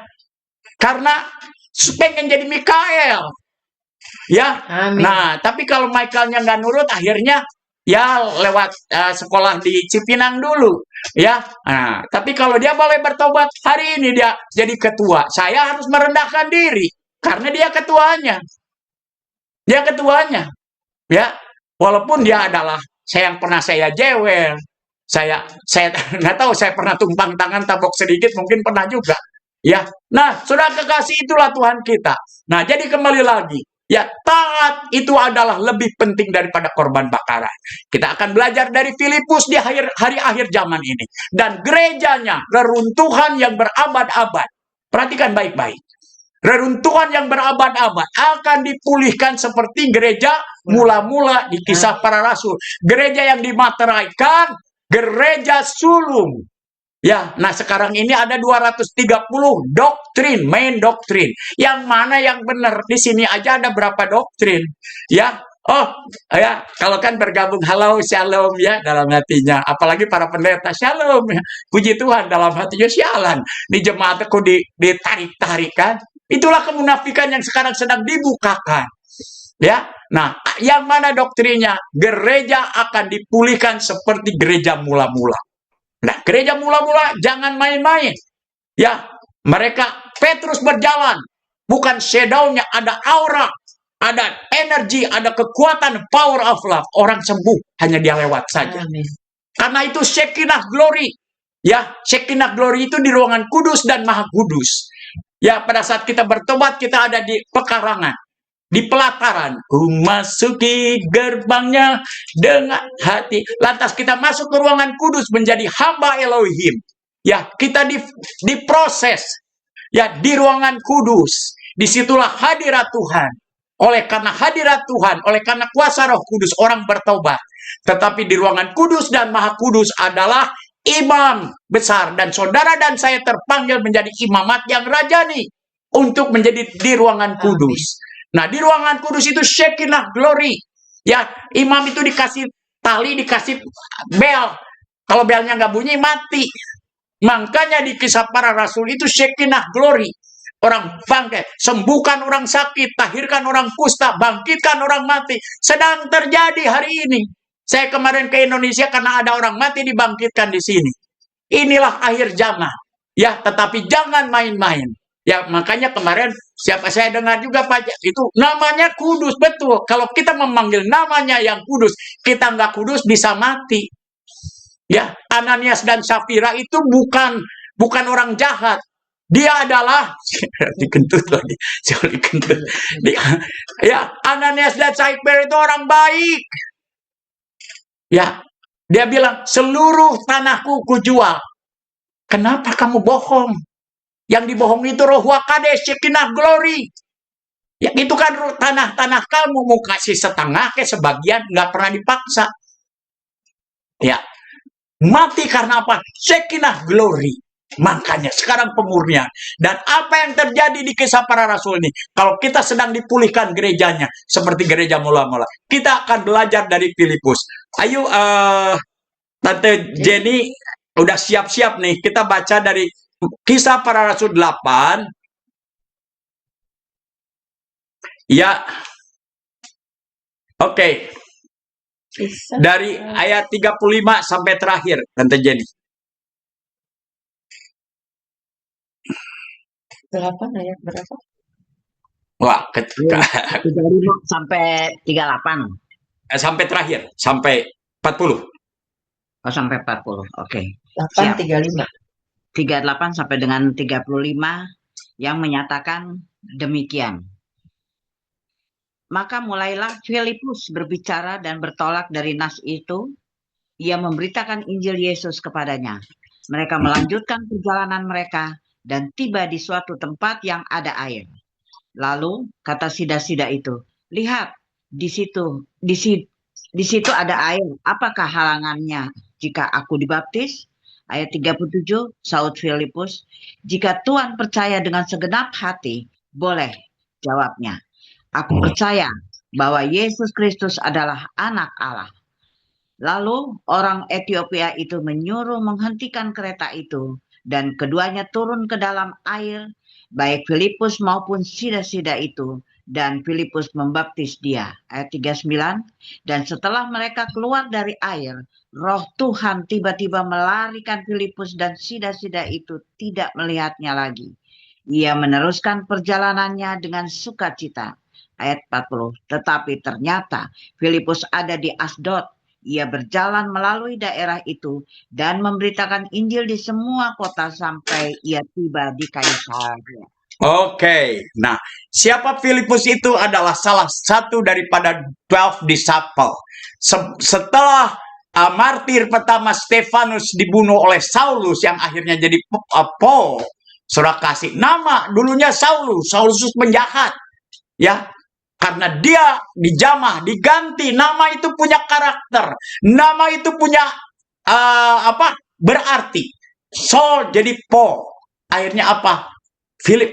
karena pengen jadi Mikael. Ya, Amin. nah, tapi kalau Michaelnya nggak nurut, akhirnya ya lewat sekolah di Cipinang dulu. Ya, nah, tapi kalau dia boleh bertobat hari ini dia jadi ketua, saya harus merendahkan diri karena dia ketuanya. Dia ketuanya. Ya, walaupun dia adalah yang pernah saya jewel. Saya nggak tahu, saya pernah tumpang tangan tabok sedikit, mungkin pernah juga. Ya, nah, saudara kekasih, itulah Tuhan kita. Nah, jadi kembali lagi, ya, taat itu adalah lebih penting daripada korban bakaran. Kita akan belajar dari Filipus di hari akhir zaman ini, dan gerejanya, reruntuhan yang berabad-abad. Perhatikan baik-baik. Reruntuhan yang berabad-abad akan dipulihkan seperti gereja mula-mula di Kisah Para Rasul. Gereja yang dimateraikan, gereja sulung. Ya, nah sekarang ini ada 230 doktrin, main doktrin. Yang mana yang benar? Di sini aja ada berapa doktrin? Ya, oh, ya, kalau kan bergabung, halo, shalom, ya, dalam hatinya. Apalagi para pendeta, shalom, ya. Puji Tuhan, dalam hatinya sialan. Di jemaatku ditarik-tarikan. Itulah kemunafikan yang sekarang sedang dibukakan. Ya, nah, yang mana doktrinnya? Gereja akan dipulihkan seperti gereja mula-mula. Nah, gereja mula-mula jangan main-main. Ya, mereka Petrus berjalan, bukan shadow-nya, ada aura, ada energi, ada kekuatan, power of love. Orang sembuh hanya dia lewat saja. Amin. Karena itu Shekinah glory. Ya, Shekinah glory itu di ruangan kudus dan maha kudus. Ya, pada saat kita bertobat, kita ada di pekarangan, di pelataran. Masuki gerbangnya dengan hati. Lantas kita masuk ke ruangan kudus menjadi hamba Elohim. Ya, kita diproses. Ya, di ruangan kudus. Disitulah hadirat Tuhan. Oleh karena hadirat Tuhan, oleh karena kuasa Roh Kudus, orang bertobat. Tetapi di ruangan kudus dan maha kudus adalah imam besar, dan saudara dan saya terpanggil menjadi imamat yang rajani untuk menjadi di ruangan kudus. Nah, di ruangan kudus itu Shekinah glory. Ya, imam itu dikasih tali, dikasih bel. Kalau belnya nggak bunyi, mati. Makanya di Kisah Para Rasul itu Shekinah glory. Orang bangkit, sembuhkan orang sakit, tahirkan orang kusta, bangkitkan orang mati. Sedang terjadi hari ini. Saya kemarin ke Indonesia karena ada orang mati dibangkitkan di sini. Inilah akhir zaman. Ya, tetapi jangan main-main. Ya, makanya kemarin siapa saya dengar juga Pak, itu namanya kudus, betul. Kalau kita memanggil namanya yang kudus, kita nggak kudus bisa mati. Ya, Ananias dan Safira itu bukan orang jahat. Dia adalah dikentut lagi, dikentut. Ya, Ananias dan Safira itu orang baik. Ya, Dia bilang, seluruh tanahku kujual. Kenapa kamu bohong? Yang dibohong itu Roh Hakadosh, Shekinah Glory. Ya itu kan tanah-tanah kamu mau kasih setengah ke sebagian, nggak pernah dipaksa. Ya, mati karena apa? Shekinah Glory. Makanya sekarang pemurnian. Dan apa yang terjadi di kisah para rasul ini? Kalau kita sedang dipulihkan gerejanya, seperti gereja mula-mula, kita akan belajar dari Filipus. Ayo, Tante Jenny, udah siap-siap nih. Kita baca dari kisah para rasul 8. Ya, oke. Kisah Dari ayat 35 sampai terakhir, Tante Jenny. 8 ayat berapa? Wah, 35 sampai 38. sampai terakhir, sampai 40. Oh, sampai 40. Oke. 8, Siap. 35. 38 sampai dengan 35 yang menyatakan demikian. Maka mulailah Filipus berbicara dan bertolak dari nas itu. Ia memberitakan Injil Yesus kepadanya. Mereka melanjutkan perjalanan mereka dan tiba di suatu tempat yang ada air. Lalu kata sida-sida itu, lihat di situ ada air. Apakah halangannya jika aku dibaptis? Ayat 37, saud Filipus, jika Tuhan percaya dengan segenap hati, boleh, jawabnya. Aku percaya bahwa Yesus Kristus adalah anak Allah. Lalu orang Etiopia itu menyuruh menghentikan kereta itu, dan keduanya turun ke dalam air, baik Filipus maupun sida-sida itu, dan Filipus membaptis dia. Ayat 39, dan setelah mereka keluar dari air, Roh Tuhan tiba-tiba melarikan Filipus dan sida-sida itu tidak melihatnya lagi. Ia meneruskan perjalanannya dengan sukacita. Ayat 40, tetapi ternyata Filipus ada di Asdod. Ia berjalan melalui daerah itu dan memberitakan Injil di semua kota sampai ia tiba di Kaisaria. Oke, nah siapa Filipus itu adalah salah satu daripada 12 disciple. Setelah martir pertama Stefanus dibunuh oleh Saulus yang akhirnya jadi Paul, saudara kasih nama dulunya Saulus penjahat, ya. Karena dia dijamah, diganti, nama itu punya karakter, nama itu punya berarti. Saul jadi Paul. Akhirnya apa?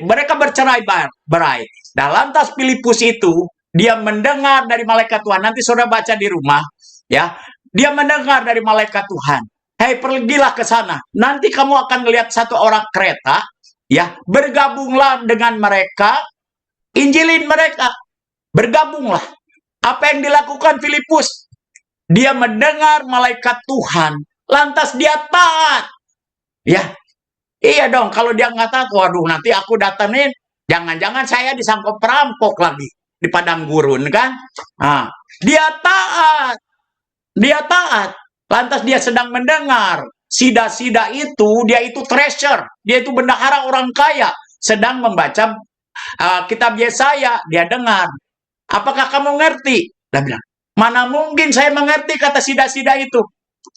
Mereka bercerai-berai. Nah, lantas Filipus itu dia mendengar dari malaikat Tuhan. Nanti saudara baca di rumah, ya. Dia mendengar dari malaikat Tuhan. Hei, pergilah ke sana. Nanti kamu akan melihat satu orang kereta, ya. Bergabunglah dengan mereka, injilin mereka. Bergabunglah. Apa yang dilakukan Filipus? Dia mendengar malaikat Tuhan, lantas dia taat. Ya, iya dong. Kalau dia nggak taat, waduh, nanti aku datangin, jangan-jangan saya disangkut perampok lagi di padang gurun kan? Nah, dia taat. Dia taat. Lantas dia sedang mendengar. Sida-sida itu, dia itu treasure. Dia itu bendahara orang kaya. Sedang membaca kitab Yesaya. Dia dengar. Apakah kamu ngerti? Dia bilang, mana mungkin saya mengerti kata sida-sida itu.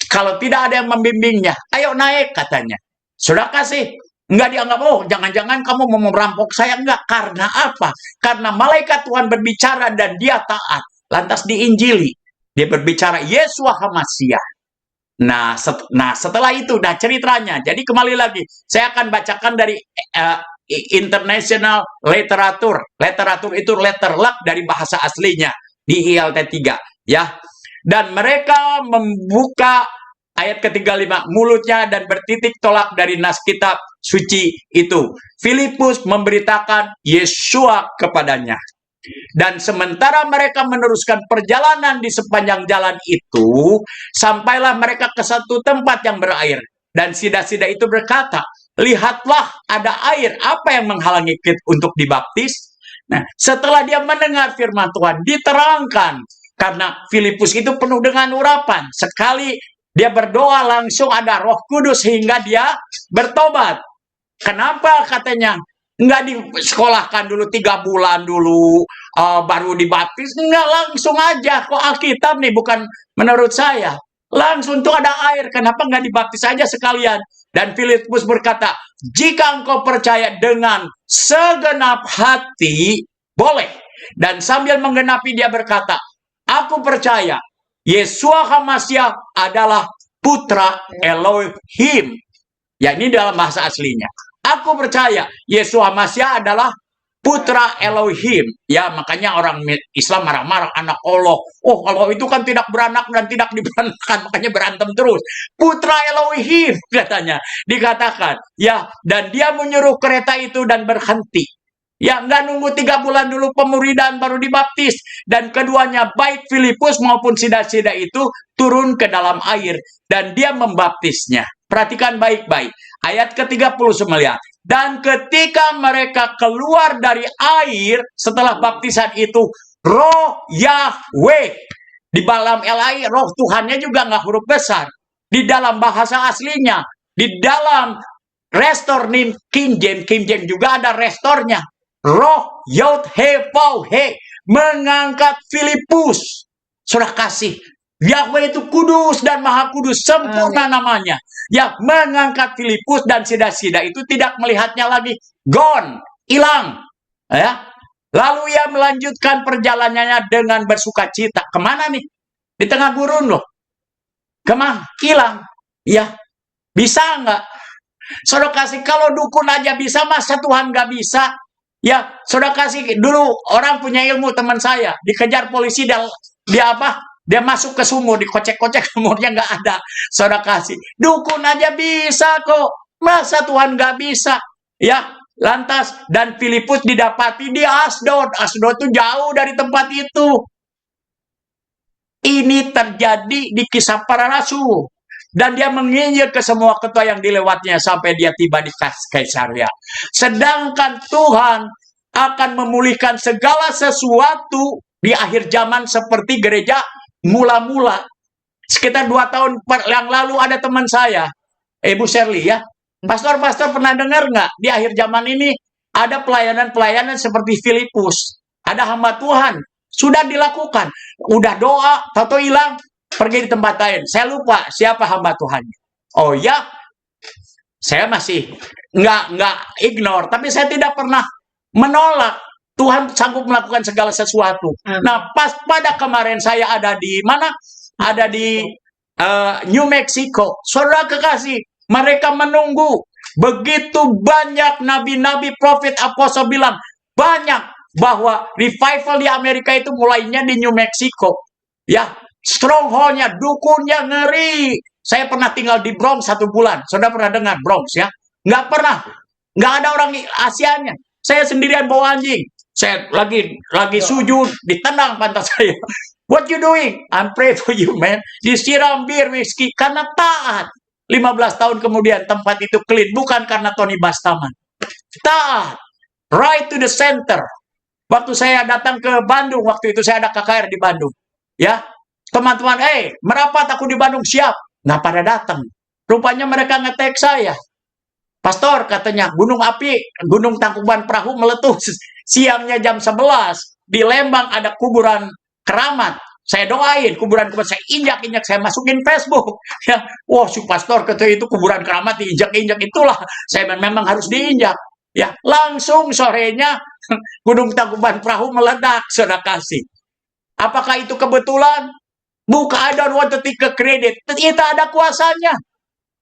Kalau tidak ada yang membimbingnya. Ayo naik katanya. Sudah kasih. Enggak dianggap, oh jangan-jangan kamu mau merampok saya. Enggak. Karena apa? Karena malaikat Tuhan berbicara dan dia taat. Lantas diinjili. Dia berbicara Yesua HaMasiah. Nah, setelah itu, nah ceritanya. Jadi kembali lagi. Saya akan bacakan dari international literatur. Literatur itu letter luck dari bahasa aslinya di ILT 3, ya. Dan mereka membuka ayat ke-35 mulutnya dan bertitik tolak dari nas kitab suci itu. Filipus memberitakan Yesua kepadanya. Dan sementara mereka meneruskan perjalanan di sepanjang jalan itu, sampailah mereka ke satu tempat yang berair. Dan sida-sida itu berkata, lihatlah ada air, apa yang menghalangi kita untuk dibaptis? Nah, setelah dia mendengar firman Tuhan, diterangkan. Karena Filipus itu penuh dengan urapan. Sekali dia berdoa langsung ada Roh Kudus sehingga dia bertobat. Kenapa katanya? Nggak disekolahkan dulu 3 bulan dulu, baru dibaptis. Nggak, langsung aja. Kok Alkitab nih, bukan menurut saya. Langsung tuh ada air, kenapa nggak dibaptis aja sekalian? Dan Filipus berkata, jika engkau percaya dengan segenap hati, boleh. Dan sambil menggenapi dia berkata, aku percaya Yeshua HaMashiach adalah putra Elohim. Ya, ini dalam bahasa aslinya. Aku percaya Yeshua HaMashiach adalah putra Elohim. Ya, makanya orang Islam marah-marah, anak Allah. Oh, kalau itu kan tidak beranak dan tidak diberanakan, makanya berantem terus. Putra Elohim, katanya. Dikatakan. Ya, dan dia menyuruh kereta itu dan berhenti. Ya, nggak nunggu 3 bulan dulu pemuridan baru dibaptis. Dan keduanya, baik Filipus maupun sida-sida itu, turun ke dalam air. Dan dia membaptisnya. Perhatikan baik-baik. Ayat ke-39. Dan ketika mereka keluar dari air setelah baptisan itu, roh Yahweh. Di dalam LAI, roh Tuhannya juga nggak huruf besar. Di dalam bahasa aslinya, di dalam restor King James juga ada restornya. Roh Yod He Vau He mengangkat Filipus. Sudah kasih. Yahweh itu kudus dan maha kudus, sempurna namanya. Ya, mengangkat Filipus dan sida-sida itu tidak melihatnya lagi. Gone, hilang. Ya. Lalu ia melanjutkan perjalanannya dengan bersuka cita. Kemana nih? Di tengah gurun loh. Kemana? Hilang. Ya, bisa nggak? Saudara kasih, kalau dukun aja bisa, masa Tuhan nggak bisa? Ya, saudara kasih, dulu orang punya ilmu, teman saya, dikejar polisi, dia apa? Dia masuk ke sumur, dikocek-kocek, sumurnya nggak ada. Saudara kasih, dukun aja bisa kok. Masa Tuhan nggak bisa? Ya, lantas, dan Filipus didapati di Asdod. Asdod itu jauh dari tempat itu. Ini terjadi di Kisah Para Rasul. Dan dia menginjil ke semua ketua yang dilewatnya sampai dia tiba di Kaisaria. Sedangkan Tuhan akan memulihkan segala sesuatu di akhir zaman seperti gereja mula-mula. Sekitar 2 tahun yang lalu ada teman saya, Ibu Shirley ya. Pastor-pastor pernah dengar nggak? Di akhir zaman ini ada pelayanan-pelayanan seperti Filipus. Ada hamba Tuhan. Sudah dilakukan. Udah doa, tato hilang, pergi di tempat lain. Saya lupa siapa hamba Tuhan. Oh ya, saya masih nggak ignore. Tapi saya tidak pernah menolak. Tuhan sanggup melakukan segala sesuatu. Nah, pas pada kemarin saya ada di mana? Ada di New Mexico. Saudara kekasih, mereka menunggu. Begitu banyak nabi-nabi, prophet, apostle bilang, banyak bahwa revival di Amerika itu mulainya di New Mexico. Ya, stronghold-nya, dukunnya ngeri. Saya pernah tinggal di Bronx 1 bulan. Saudara pernah dengar Bronx ya? Nggak pernah. Nggak ada orang Asianya. Saya sendirian bawa anjing. Saya lagi sujud, ditendang pantat saya. What you doing? I'm pray for you, man. Disiram bir, whisky, karena taat. 15 tahun kemudian tempat itu clean. Bukan karena Tony Bastaman. Taat. Right to the center. Waktu saya datang ke Bandung, waktu itu saya ada KKR di Bandung. Ya, teman-teman, merapat aku di Bandung, siap. Nggak pada datang. Rupanya mereka nge-tag saya. Pastor, katanya, gunung api, gunung Tangkuban Perahu meletus. Siangnya jam 11, di Lembang ada kuburan keramat. Saya doain, kuburan saya injak-injak, saya masukin Facebook. Ya, wah, si pastor kata itu kuburan keramat diinjak-injak, itulah. Saya memang harus diinjak. Ya, langsung sorenya gunung Tangkuban Perahu meledak, saudara kasih. Apakah itu kebetulan? Bukan, I don't want to take a credit. Kita ada kuasanya.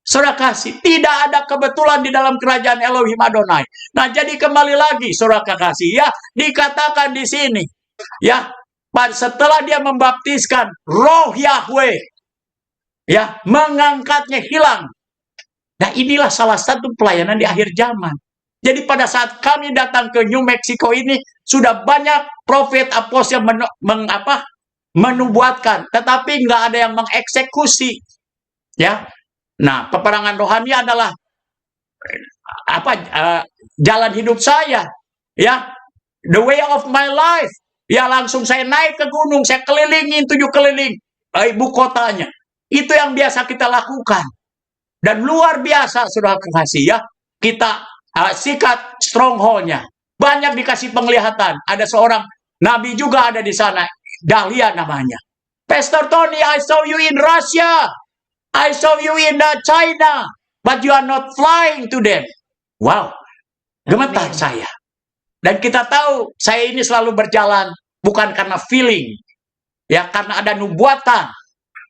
Saudara kasih, tidak ada kebetulan di dalam kerajaan Elohim Adonai. Nah, jadi kembali lagi, saudara kasih, ya, dikatakan di sini, ya, setelah dia membaptiskan, roh Yahweh, ya, mengangkatnya hilang. Nah, inilah salah satu pelayanan di akhir zaman. Jadi pada saat kami datang ke New Mexico ini, sudah banyak profet apostle yang menubuatkan, tetapi nggak ada yang mengeksekusi. Ya, nah peperangan rohani adalah jalan hidup saya. Ya, the way of my life. Ya, langsung saya naik ke gunung, saya kelilingin 7 keliling ibu kotanya. Itu yang biasa kita lakukan. Dan luar biasa, saudara kasih ya, kita sikat stronghold-nya. Banyak dikasih penglihatan. Ada seorang nabi juga ada di sana. Dahlia namanya. Pastor Tony, I saw you in Russia. I saw you in China, but you are not flying to them. Wow, gemetar Amin. saya. Dan kita tahu saya ini selalu berjalan bukan karena feeling, ya karena ada nubuatan,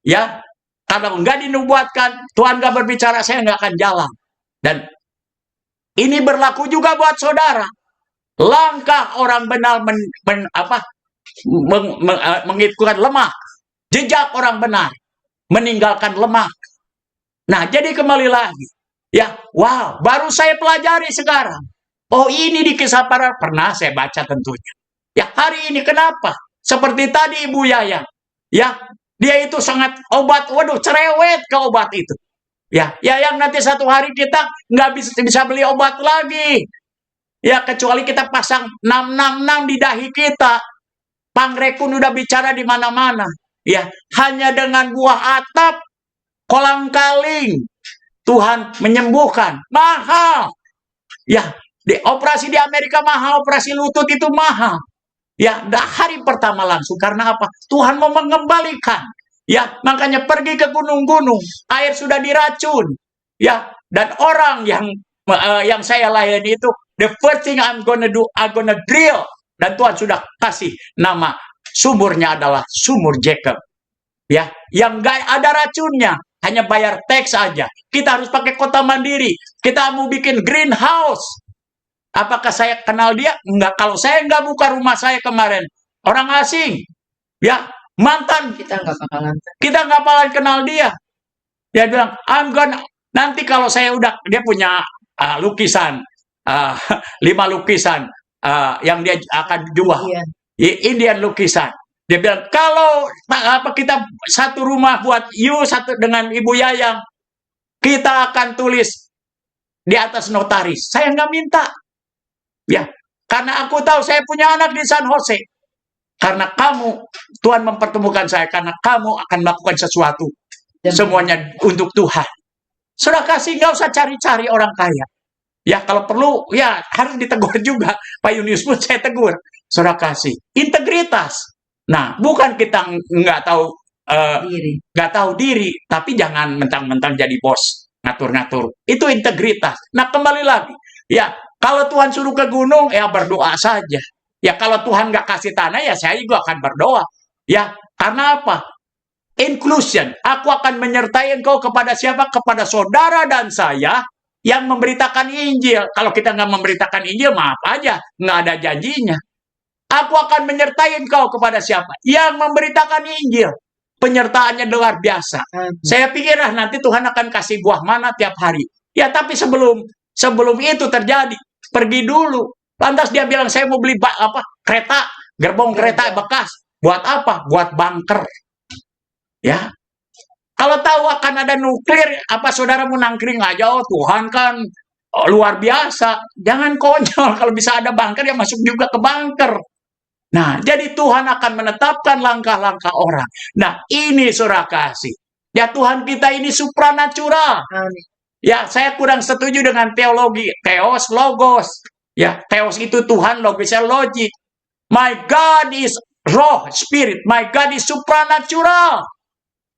ya. Kalau nggak dinubuatkan, Tuhan nggak berbicara, saya nggak akan jalan. Dan ini berlaku juga buat saudara. Langkah orang benar mengikutkan lemak, jejak orang benar meninggalkan lemak. Nah, jadi kembali lagi, ya, wow, baru saya pelajari sekarang. Oh, ini di Kisah Para pernah saya baca tentunya. Ya, hari ini kenapa? Seperti tadi Ibu Yayang, ya, dia itu sangat obat, waduh, cerewet ke obat itu. Ya, yang nanti satu hari kita nggak bisa beli obat lagi. Ya, kecuali kita pasang 666 di dahi kita. Pangrekun udah bicara di mana-mana. Ya, hanya dengan buah atap, kolang-kaling, Tuhan menyembuhkan. Mahal. Ya, operasi di Amerika mahal, operasi lutut itu mahal. Ya, hari pertama langsung. Karena apa? Tuhan mau mengembalikan. Ya, makanya pergi ke gunung-gunung, air sudah diracun. Ya, dan orang yang saya layani itu, the first thing I'm gonna do, I'm gonna drill. Dan Tuhan sudah kasih nama sumurnya adalah sumur Jacob. Ya, yang nggak ada racunnya, hanya bayar teks aja. Kita harus pakai kota mandiri. Kita mau bikin greenhouse. Apakah saya kenal dia? Enggak. Kalau saya nggak buka rumah saya kemarin, orang asing, ya, mantan, Kita nggak bakalan. kita nggak bakalan kenal dia. Dia bilang, nanti kalau saya udah, dia punya lukisan, 5 lukisan yang dia akan jual. Iya. Indian lukisan. Dia bilang, kalau kita satu rumah buat satu dengan Ibu Yayang, kita akan tulis di atas notaris. Saya nggak minta. Ya, karena aku tahu saya punya anak di San Jose. Karena kamu, Tuhan mempertemukan saya, karena kamu akan melakukan sesuatu. Semuanya untuk Tuhan. Saudara kasih, nggak usah cari-cari orang kaya. Ya, kalau perlu, ya harus ditegur juga. Pak Yunius pun saya tegur. Saudara kasih, integritas. Nah, bukan kita nggak tahu diri, tapi jangan mentang-mentang jadi bos, ngatur-ngatur. Itu integritas. Nah, kembali lagi, ya kalau Tuhan suruh ke gunung, ya berdoa saja. Ya kalau Tuhan nggak kasih tanah, ya saya juga akan berdoa. Ya, karena apa? Inclusion. Aku akan menyertai engkau kepada siapa? Kepada saudara dan saya yang memberitakan Injil. Kalau kita nggak memberitakan Injil, maaf aja, nggak ada janjinya. Aku akan menyertai engkau kepada siapa? Yang memberitakan Injil. Penyertaannya luar biasa. Saya pikir nanti Tuhan akan kasih buah mana tiap hari. Ya, tapi sebelum itu terjadi, pergi dulu. Lantas dia bilang, saya mau beli kereta, gerbong kereta bekas. Buat apa? Buat bunker. Ya. Kalau tahu akan ada nuklir, apa saudara mau nangkring aja? Oh, Tuhan kan luar biasa. Jangan konyol. Kalau bisa ada bunker, ya masuk juga ke bunker. Nah, jadi Tuhan akan menetapkan langkah-langkah orang. Nah, ini saudara kasih. Ya, Tuhan kita ini supranatural. Ya, saya kurang setuju dengan teologi theos logos. Ya, theos itu Tuhan, logisnya logik. My God is roh, spirit. My God is supranatural.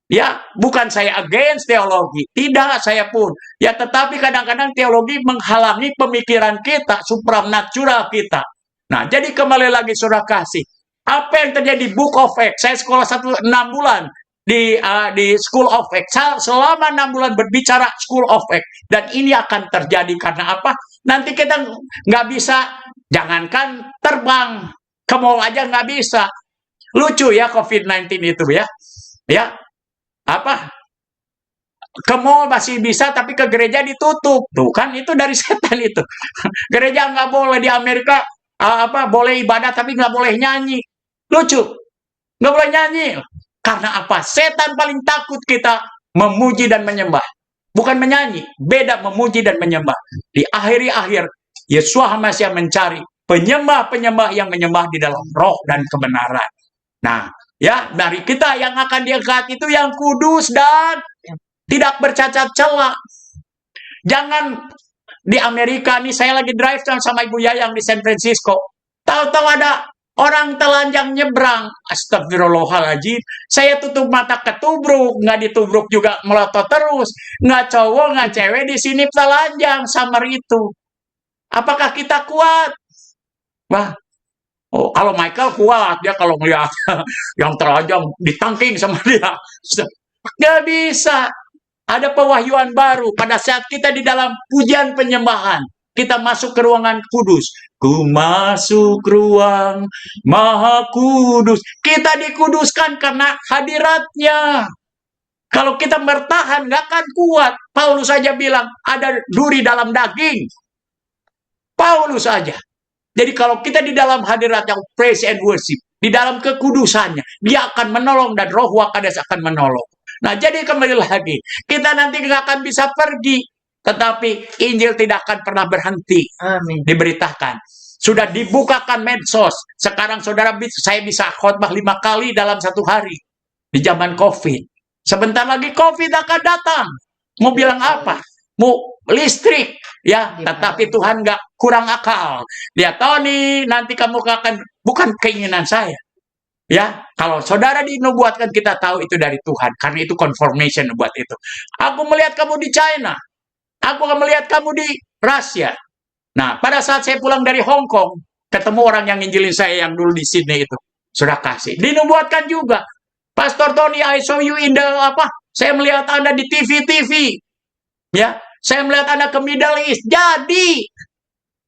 Ya, bukan saya against teologi. Tidak, saya pun. Ya, tetapi kadang-kadang teologi menghalangi pemikiran kita, supranatural kita. Nah, jadi kembali lagi saudara kasih. Apa yang terjadi di Book of Acts? Saya sekolah 6 bulan di School of Acts. Selama 6 bulan berbicara School of Acts. Dan ini akan terjadi karena apa? Nanti kita nggak bisa, jangankan terbang ke mall aja nggak bisa. Lucu ya COVID-19 itu ya. Ya, apa? Ke mall masih bisa, tapi ke gereja ditutup. Tuh kan itu dari setan itu. Gereja nggak boleh di Amerika. Boleh ibadah tapi nggak boleh nyanyi. Lucu. Nggak boleh nyanyi. Karena apa? Setan paling takut kita memuji dan menyembah. Bukan menyanyi. Beda memuji dan menyembah. Di akhir-akhir, Yesus HaMashiach mencari penyembah-penyembah yang menyembah di dalam roh dan kebenaran. Nah, ya, dari kita yang akan diangkat itu yang kudus dan tidak bercacat celah. Jangan di Amerika nih, saya lagi drive sama Ibu Yayang di San Francisco. Tahu-tahu ada Orang telanjang nyebrang. Astagfirullahaladzim. Saya tutup mata ketubruk. Nggak ditubruk juga melotot terus. Nggak cowok, nggak cewek di sini telanjang. Samar itu. Apakah kita kuat? Wah, oh, kalau Michael kuat. Dia kalau melihat yang telanjang ditangking sama dia. Nggak bisa. Ada pewahyuan baru pada saat kita di dalam pujian penyembahan. Kita masuk ke ruangan kudus. Ku masuk ruang maha kudus. Kita dikuduskan karena hadiratnya. Kalau kita bertahan, nggak akan kuat. Paulus saja bilang, ada duri dalam daging. Paulus saja. Jadi kalau kita di dalam hadirat yang praise and worship, di dalam kekudusannya, dia akan menolong dan Roh Wakadas akan menolong. Nah, jadi kembali lagi, kita nanti nggak akan bisa pergi, tetapi Injil tidak akan pernah berhenti Amin. diberitakan. Sudah dibukakan medsos. Sekarang saudara, saya bisa khotbah 5 kali dalam satu hari di zaman COVID. Sebentar lagi COVID akan datang. Mau bilang apa? Mau listrik, ya, tetapi Tuhan nggak kurang akal. Dia tahu nih, nanti kamu akan, bukan keinginan saya. Ya, kalau saudara dinubuatkan, kita tahu itu dari Tuhan, karena itu confirmation buat itu. Aku melihat kamu di China, aku akan melihat kamu di Rusia. Nah, pada saat saya pulang dari Hong Kong, ketemu orang yang nginjilin saya yang dulu di Sydney itu, sudah kasih. Dinubuatkan juga, Pastor Tony, I saw you in the apa? Saya melihat Anda di TV. Ya, saya melihat Anda ke Middle East. Jadi,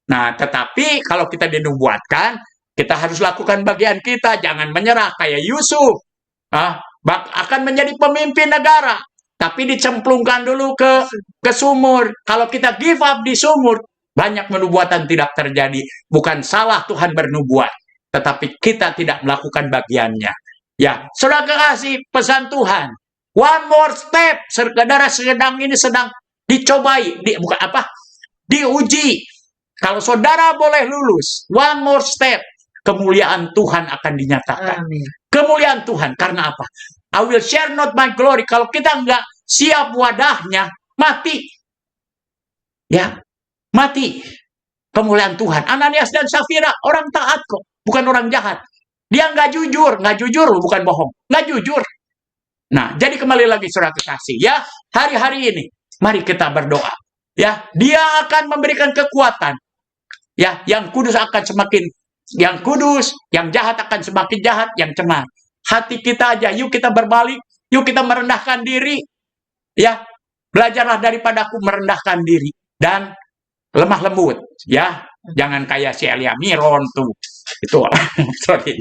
nah, tetapi kalau kita dinubuatkan, kita harus lakukan bagian kita. Jangan menyerah kayak Yusuf. Akan menjadi pemimpin negara. Tapi dicemplungkan dulu ke sumur. Kalau kita give up di sumur, banyak penubuatan tidak terjadi. Bukan salah Tuhan bernubuat. Tetapi kita tidak melakukan bagiannya. Ya, saudara kekasih, pesan Tuhan. One more step. Saudara sedang dicobai, bukan apa? Diuji. Kalau saudara boleh lulus, one more step, kemuliaan Tuhan akan dinyatakan. Amin. Kemuliaan Tuhan, karena apa? I will share not my glory. Kalau kita nggak siap wadahnya, mati. Ya, mati. Kemuliaan Tuhan. Ananias dan Safira, orang taat kok, bukan orang jahat. Dia nggak jujur bukan bohong, nggak jujur. Nah, jadi kembali lagi saudara kekasih, ya, hari-hari ini, mari kita berdoa. Ya, dia akan memberikan kekuatan. Ya, yang kudus akan semakin yang kudus, yang jahat akan semakin jahat, yang cemar. Hati kita aja, yuk kita berbalik, yuk kita merendahkan diri. Ya, belajarlah daripadaku merendahkan diri dan lemah lembut, ya. Jangan kayak si Elia Miron tuh. Itu sorry.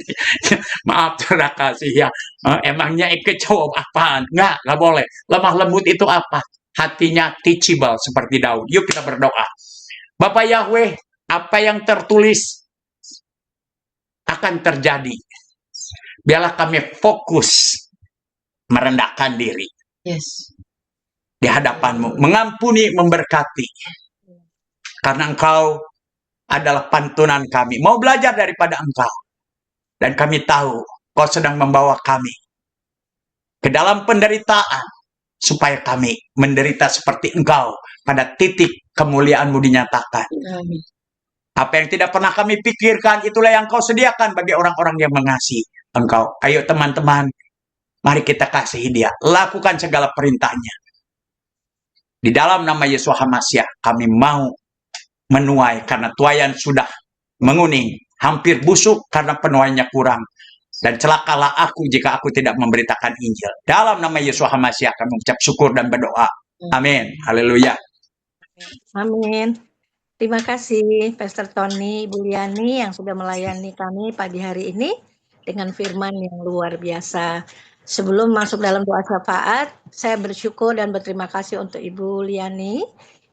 Maaf saudara kasih ya. Emangnya cowok apaan? Nggak boleh. Lemah lembut itu apa? Hatinya teachable seperti Daud. Yuk kita berdoa. Bapak Yahweh, apa yang tertulis akan terjadi. Biarlah kami fokus merendahkan diri. Yes. Di hadapan-Mu, mengampuni, memberkati. Karena Engkau adalah pantunan kami. Mau belajar daripada Engkau. Dan kami tahu Kau sedang membawa kami ke dalam penderitaan. Supaya kami menderita seperti Engkau. Pada titik kemuliaan-Mu dinyatakan. Amin. Apa yang tidak pernah kami pikirkan, itulah yang Kau sediakan bagi orang-orang yang mengasihi Engkau. Ayo teman-teman, mari kita kasihi Dia. Lakukan segala perintahnya. Di dalam nama Yesus HaMasyiah, kami mau menuai karena tuaian sudah menguning, hampir busuk karena penuaiannya kurang. Dan celakalah aku jika aku tidak memberitakan Injil. Dalam nama Yesus HaMasyiah kami mengucap syukur dan berdoa. Amin. Haleluya. Amin. Terima kasih Pastor Tony, Ibu Liani yang sudah melayani kami pagi hari ini dengan firman yang luar biasa. Sebelum masuk dalam doa syafaat, saya bersyukur dan berterima kasih untuk Ibu Liani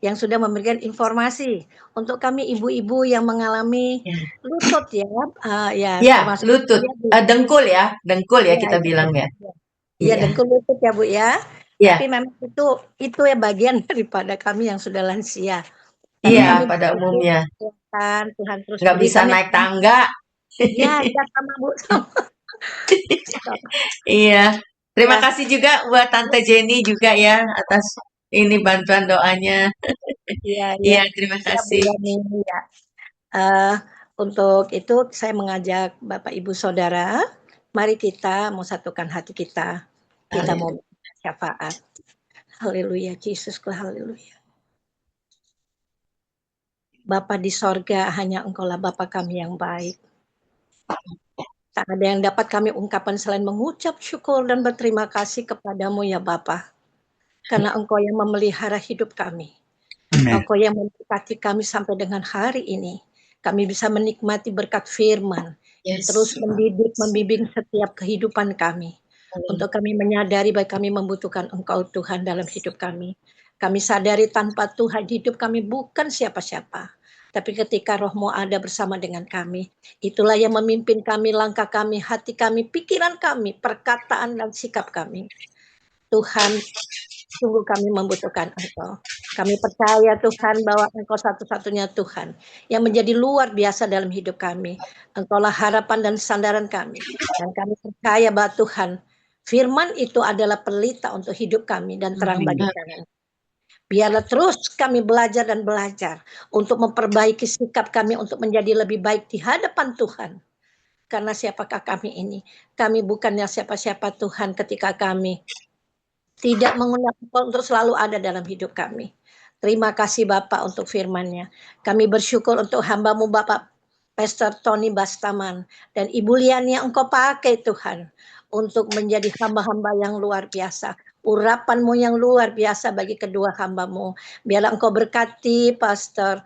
yang sudah memberikan informasi untuk kami ibu-ibu yang mengalami lutut ya. Ya, lutut. Dengkul ya kita bilang ya. Iya, dengkul lutut ya Bu ya. Ya. Tapi memang itu ya bagian daripada kami yang sudah lansia. Iya, pada umumnya. Tuhan terus nggak bisa naik tangga. Iya, sama Bu. Iya. Terima kasih juga buat Tante Jenny juga ya atas ini bantuan doanya. Iya, terima kasih. Ya. Untuk itu saya mengajak Bapak Ibu Saudara, mari kita mau satukan hati kita. Kita mau syafaat. Haleluya, Yesusku, haleluya. Bapa di sorga, hanya Engkaulah Bapa kami yang baik. Tak ada yang dapat kami ungkapkan selain mengucap syukur dan berterima kasih kepadamu ya Bapa. Karena Engkau yang memelihara hidup kami. Amin. Engkau yang memberkati kami sampai dengan hari ini. Kami bisa menikmati berkat firman. Terus mendidik, membimbing setiap kehidupan kami. Untuk kami menyadari bahwa kami membutuhkan Engkau Tuhan dalam hidup kami. Kami sadari tanpa Tuhan hidup kami bukan siapa-siapa. Tapi ketika Roh-Mu ada bersama dengan kami, itulah yang memimpin kami, langkah kami, hati kami, pikiran kami, perkataan dan sikap kami. Tuhan, sungguh kami membutuhkan Engkau. Kami percaya Tuhan bahwa Engkau satu-satunya Tuhan yang menjadi luar biasa dalam hidup kami. Engkaulah harapan dan sandaran kami. Dan kami percaya bahwa Tuhan, firman itu adalah pelita untuk hidup kami dan terang bagi jalan. Biarlah terus kami belajar dan belajar untuk memperbaiki sikap kami untuk menjadi lebih baik di hadapan Tuhan. Karena siapakah kami ini? Kami bukannya siapa-siapa Tuhan ketika kami tidak mengundang Engkau untuk selalu ada dalam hidup kami. Terima kasih Bapak untuk firman-Nya. Kami bersyukur untuk hamba-Mu Bapak Pastor Tony Bastaman dan Ibu Lian yang Engkau pakai Tuhan untuk menjadi hamba-hamba yang luar biasa. Urapan-Mu yang luar biasa bagi kedua hamba-Mu. Biarlah Engkau berkati Pastor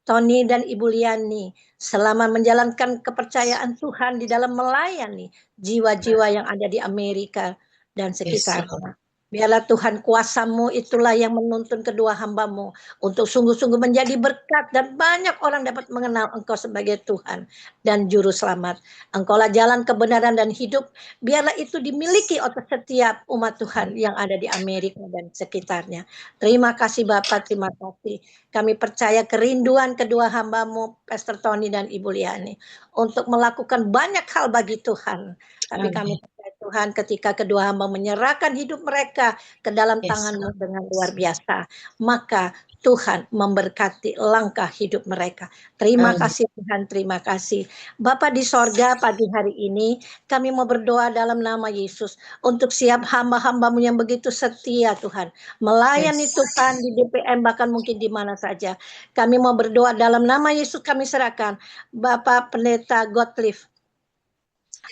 Tony dan Ibu Liani selama menjalankan kepercayaan Tuhan di dalam melayani jiwa-jiwa yang ada di Amerika dan sekitarnya. Biarlah Tuhan kuasa-Mu itulah yang menuntun kedua hamba-Mu untuk sungguh-sungguh menjadi berkat dan banyak orang dapat mengenal Engkau sebagai Tuhan dan Juru Selamat. Engkaulah jalan kebenaran dan hidup. Biarlah itu dimiliki oleh setiap umat Tuhan yang ada di Amerika dan sekitarnya. Terima kasih Bapak, terima kasih. Kami percaya kerinduan kedua hamba-Mu, Pastor Tony dan Ibu Liani, untuk melakukan banyak hal bagi Tuhan. Tapi kami percaya Tuhan ketika kedua hamba menyerahkan hidup mereka ke dalam tangan-Mu dengan luar biasa, maka Tuhan memberkati langkah hidup mereka. Terima kasih Tuhan, terima kasih. Bapa di sorga, pagi hari ini kami mau berdoa dalam nama Yesus untuk siap hamba-hamba-Mu yang begitu setia Tuhan, melayani Tuhan di DPM bahkan mungkin di mana saja. Kami mau berdoa dalam nama Yesus, kami serahkan Bapak Pendeta Gottlieb,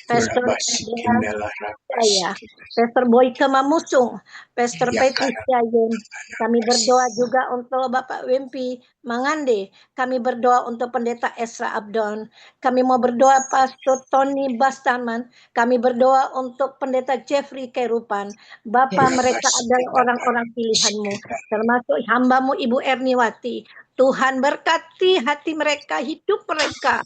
Pastor saya, Pastor Boyke Mamusung, Pastor Patricia Yen. Kami berdoa juga untuk Bapak Wempi Mangande. Kami berdoa untuk Pendeta Esra Abdon. Kami mau berdoa Pastor Tony Bastaman. Kami berdoa untuk Pendeta Jeffrey Kerupan. Bapak, mereka adalah orang-orang pilihan-Mu, termasuk hamba-Mu Ibu Erniwati. Tuhan berkati hati mereka, hidup mereka,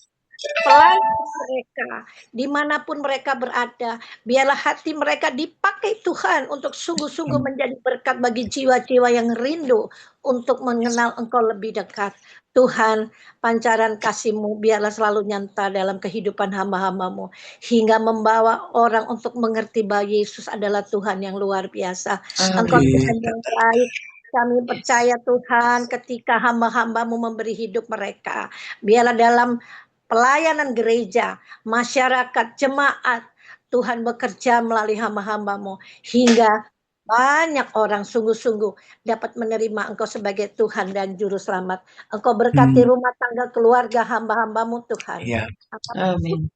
pelayan mereka, dimanapun mereka berada. Biarlah hati mereka dipakai Tuhan untuk sungguh-sungguh menjadi berkat bagi jiwa-jiwa yang rindu untuk mengenal Engkau lebih dekat. Tuhan, pancaran kasih-Mu biarlah selalu nyata dalam kehidupan hamba-hamba-Mu, hingga membawa orang untuk mengerti bahwa Yesus adalah Tuhan yang luar biasa. Engkau Tuhan yang baik. Kami percaya Tuhan ketika hamba-hamba-Mu memberi hidup mereka, biarlah dalam pelayanan gereja, masyarakat, jemaat, Tuhan bekerja melalui hamba-hamba-Mu hingga banyak orang sungguh-sungguh dapat menerima Engkau sebagai Tuhan dan Juru Selamat. Engkau berkati rumah tangga keluarga hamba-hamba-Mu Tuhan. Amin.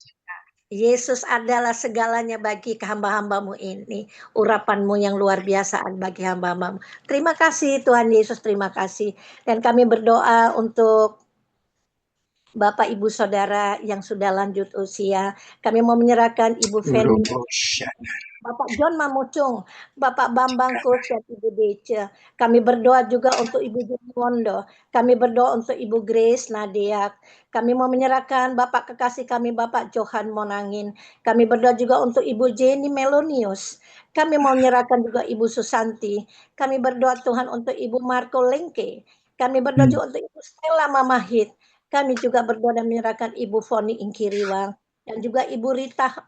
Yesus adalah segalanya bagi hamba-hamba-Mu ini. Urapan-Mu yang luar biasa bagi hamba-hamba-Mu. Terima kasih Tuhan Yesus, terima kasih. Dan kami berdoa untuk Bapak, Ibu, Saudara yang sudah lanjut usia. Kami mau menyerahkan Ibu Feni, Bapak John Mamucung, Bapak Bambang Kus, dan Ibu Dece. Kami berdoa juga untuk Ibu Juni Wondo. Kami berdoa untuk Ibu Grace Nadia. Kami mau menyerahkan Bapak kekasih kami, Bapak Johan Monangin. Kami berdoa juga untuk Ibu Jenny Melonius. Kami mau menyerahkan juga Ibu Susanti. Kami berdoa Tuhan untuk Ibu Marco Lengke. Kami berdoa juga untuk Ibu Stella Mamahit. Kami juga berdoa dan menyerahkan Ibu Foni Inkiriwang dan juga Ibu Rita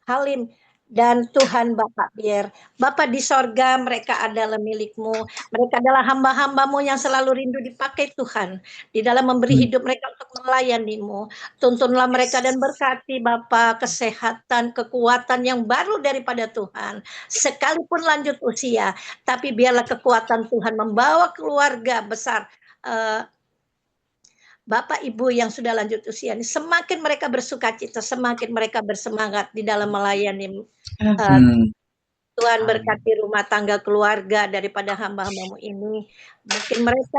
Halim Dan Tuhan Bapak, biar Bapak di sorga, mereka adalah milik-Mu. Mereka adalah hamba-hamba-Mu yang selalu rindu dipakai Tuhan. Di dalam memberi hidup mereka untuk melayani-Mu. Tuntunlah mereka dan berkati Bapak kesehatan, kekuatan yang baru daripada Tuhan. Sekalipun lanjut usia, tapi biarlah kekuatan Tuhan membawa keluarga besar, Bapak Ibu yang sudah lanjut usia ini, semakin mereka bersukacita, semakin mereka bersemangat di dalam melayani. Tuhan berkati rumah tangga keluarga daripada hamba-hamba-Mu ini. Mungkin mereka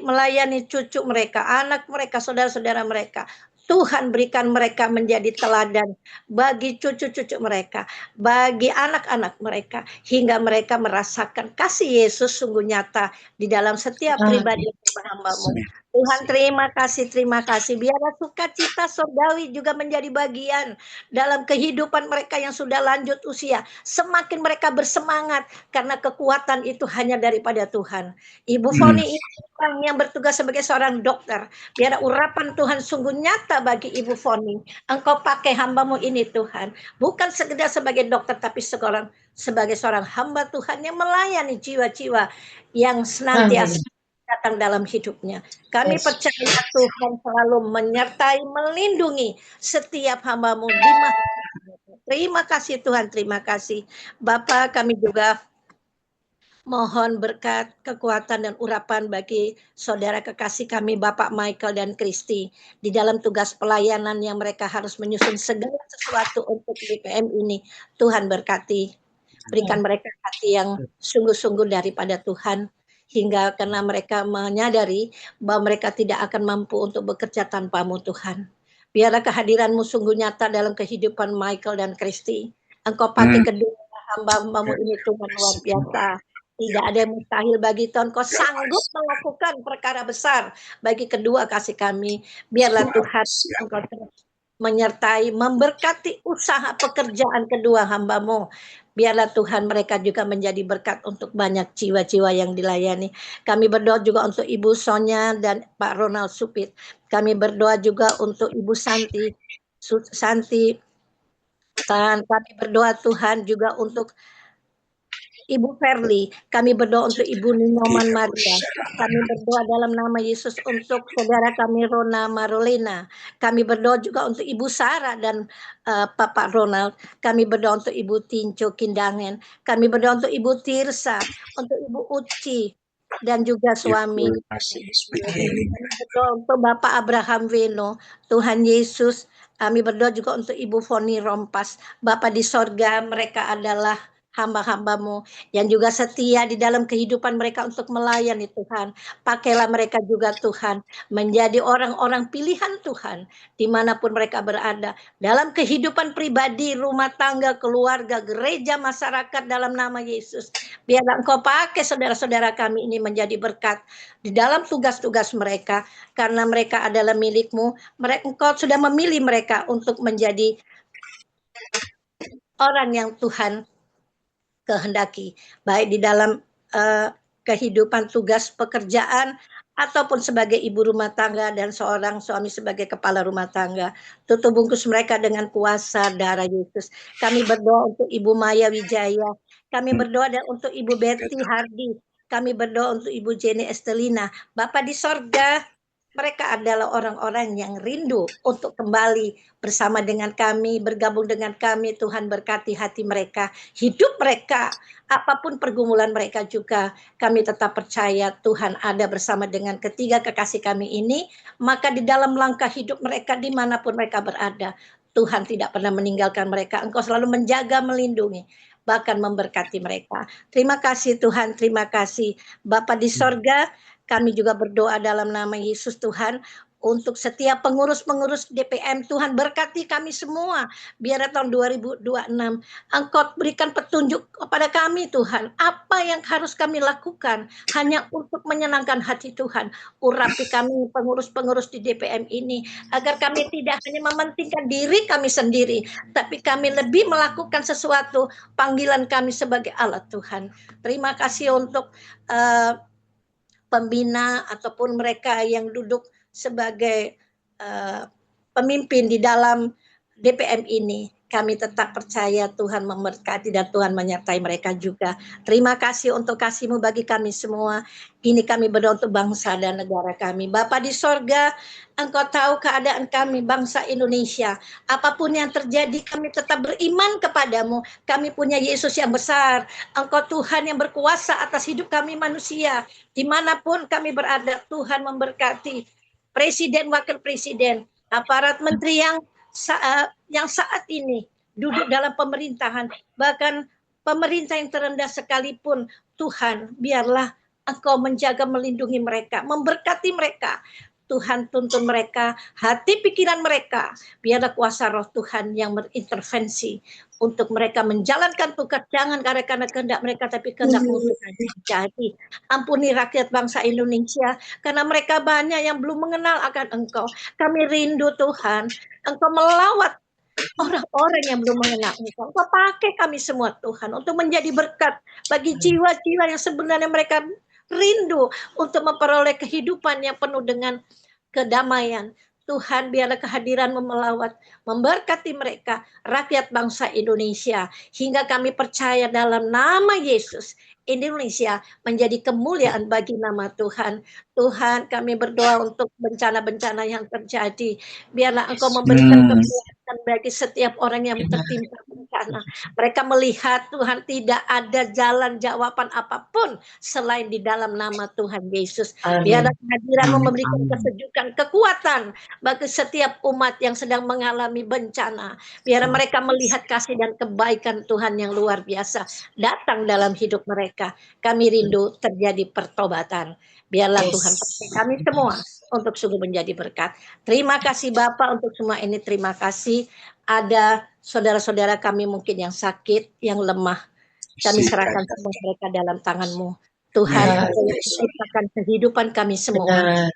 melayani cucu mereka, anak mereka, saudara-saudara mereka. Tuhan berikan mereka menjadi teladan bagi cucu-cucu mereka, bagi anak-anak mereka, hingga mereka merasakan kasih Yesus sungguh nyata di dalam setiap pribadi hamba-Mu. Tuhan terima kasih. Biarlah sukacita surgawi juga menjadi bagian dalam kehidupan mereka yang sudah lanjut usia. Semakin mereka bersemangat karena kekuatan itu hanya daripada Tuhan. Ibu Foni ini orang yang bertugas sebagai seorang dokter. Biar urapan Tuhan sungguh nyata bagi Ibu Foni. Engkau pakai hamba-Mu ini Tuhan. Bukan sekedar sebagai dokter, tapi sebagai seorang hamba Tuhan yang melayani jiwa-jiwa yang senantiasa datang dalam hidupnya. Kami percaya Tuhan selalu menyertai, melindungi setiap hamba-Mu di masa. Terima kasih Tuhan, terima kasih. Bapak, kami juga mohon berkat, kekuatan, dan urapan bagi saudara kekasih kami, Bapak Michael dan Kristi, di dalam tugas pelayanan yang mereka harus menyusun segala sesuatu untuk BPM ini. Tuhan berkati, berikan mereka hati yang sungguh-sungguh daripada Tuhan, hingga karena mereka menyadari bahwa mereka tidak akan mampu untuk bekerja tanpa-Mu Tuhan. Biarlah kehadiran-Mu sungguh nyata dalam kehidupan Michael dan Kristi. Engkau pakai kedua hamba-hamba-Mu ini Tuhan luar biasa. Tidak ada yang mustahil bagi Tuhan. Kau sanggup melakukan perkara besar bagi kedua kasih kami. Biarlah Tuhan Engkau menyertai, memberkati usaha pekerjaan kedua hamba-Mu. Biarlah Tuhan mereka juga menjadi berkat untuk banyak jiwa-jiwa yang dilayani. Kami berdoa juga untuk Ibu Sonya dan Pak Ronald Supit. Kami berdoa juga untuk Ibu Santi. Dan kami berdoa Tuhan juga untuk Ibu Verly, kami berdoa untuk Ibu Ninoman Maria. Kami berdoa dalam nama Yesus untuk saudara kami Rona Marolena. Kami berdoa juga untuk Ibu Sarah dan Bapak Ronald. Kami berdoa untuk Ibu Tinco Kindangen. Kami berdoa untuk Ibu Tirsa, untuk Ibu Uci, dan juga suami. Kami berdoa untuk Bapak Abraham Veno. Tuhan Yesus, kami berdoa juga untuk Ibu Foni Rompas. Bapak di sorga, mereka adalah hamba-hamba-Mu yang juga setia di dalam kehidupan mereka untuk melayani Tuhan. Pakailah mereka juga Tuhan menjadi orang-orang pilihan Tuhan dimanapun mereka berada. Dalam kehidupan pribadi, rumah tangga, keluarga, gereja, masyarakat dalam nama Yesus. Biarlah Engkau pakai saudara-saudara kami ini menjadi berkat di dalam tugas-tugas mereka. Karena mereka adalah milik-Mu. Engkau sudah memilih mereka untuk menjadi orang yang Tuhan kehendaki, baik di dalam kehidupan tugas pekerjaan ataupun sebagai ibu rumah tangga dan seorang suami sebagai kepala rumah tangga. Tutup bungkus mereka dengan kuasa darah Yesus. Kami berdoa untuk Ibu Maya Wijaya. Kami berdoa dan untuk Ibu Betty Hardy. Kami berdoa untuk Ibu Jenny Estelina. Bapak di sorga, mereka adalah orang-orang yang rindu untuk kembali bersama dengan kami, bergabung dengan kami. Tuhan berkati hati mereka, hidup mereka, apapun pergumulan mereka juga. Kami tetap percaya Tuhan ada bersama dengan ketiga kekasih kami ini. Maka di dalam langkah hidup mereka dimanapun mereka berada, Tuhan tidak pernah meninggalkan mereka. Engkau selalu menjaga, melindungi, bahkan memberkati mereka. Terima kasih Tuhan, terima kasih. Bapa di sorga, kami juga berdoa dalam nama Yesus Tuhan untuk setiap pengurus-pengurus DPM. Tuhan berkati kami semua. Biar tahun 2026 Engkau berikan petunjuk kepada kami Tuhan. Apa yang harus kami lakukan hanya untuk menyenangkan hati Tuhan. Urapi kami pengurus-pengurus di DPM ini. Agar kami tidak hanya mementingkan diri kami sendiri. Tapi kami lebih melakukan sesuatu panggilan kami sebagai alat Tuhan. Terima kasih untuk pembina ataupun mereka yang duduk sebagai pemimpin di dalam DPM ini. kami tetap percaya Tuhan memberkati dan Tuhan menyertai mereka juga. Terima kasih untuk kasih-Mu bagi kami semua. Ini kami berdoa untuk bangsa dan negara kami. Bapa di sorga, Engkau tahu keadaan kami bangsa Indonesia. Apapun yang terjadi, kami tetap beriman kepadamu. Kami punya Yesus yang besar. Engkau Tuhan yang berkuasa atas hidup kami manusia. Dimanapun kami berada, Tuhan memberkati presiden, wakil presiden, aparat menteri yang saat ini duduk dalam pemerintahan, bahkan pemerintah yang terendah sekalipun, Tuhan, biarlah Engkau menjaga, melindungi mereka, memberkati mereka. Tuhan tuntun mereka, hati pikiran mereka, biarlah kuasa roh Tuhan yang berintervensi untuk mereka menjalankan tugas, jangan karena kehendak mereka, tapi kehendak-Mu Tuhan jadi. Ampuni rakyat bangsa Indonesia, karena mereka banyak yang belum mengenal akan Engkau. Kami rindu Tuhan, Engkau melawat orang-orang yang belum mengenal Engkau. Engkau pakai kami semua Tuhan untuk menjadi berkat bagi jiwa-jiwa yang sebenarnya mereka rindu untuk memperoleh kehidupan yang penuh dengan kedamaian. Tuhan, biarlah kehadiran-Mu melawat, memberkati mereka, rakyat bangsa Indonesia, hingga kami percaya dalam nama Yesus, Indonesia menjadi kemuliaan bagi nama Tuhan. Tuhan, kami berdoa untuk bencana-bencana yang terjadi. Biarlah Engkau memberikan kekuatan bagi setiap orang yang tertimpa bencana. Mereka melihat Tuhan tidak ada jalan jawaban apapun selain di dalam nama Tuhan Yesus. Biarlah kehadiran-Mu memberikan kesejukan, kekuatan bagi setiap umat yang sedang mengalami bencana. Biar mereka melihat kasih dan kebaikan Tuhan yang luar biasa datang dalam hidup mereka. Kami rindu terjadi pertobatan. Biarlah Tuhan pakai kami semua untuk sungguh menjadi berkat. Terima kasih Bapak untuk semua ini. Terima kasih. Ada saudara-saudara kami mungkin yang sakit, yang lemah. Kami serahkan semua mereka dalam tangan-Mu. Tuhan, ciptakan kehidupan kami semua.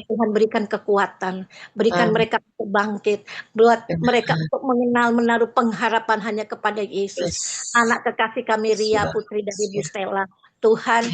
Tuhan berikan kekuatan, berikan mereka untuk bangkit, buat mereka untuk mengenal, menaruh pengharapan hanya kepada Yesus. Anak kekasih kami Ria, putri dari Bu Stella. Tuhan,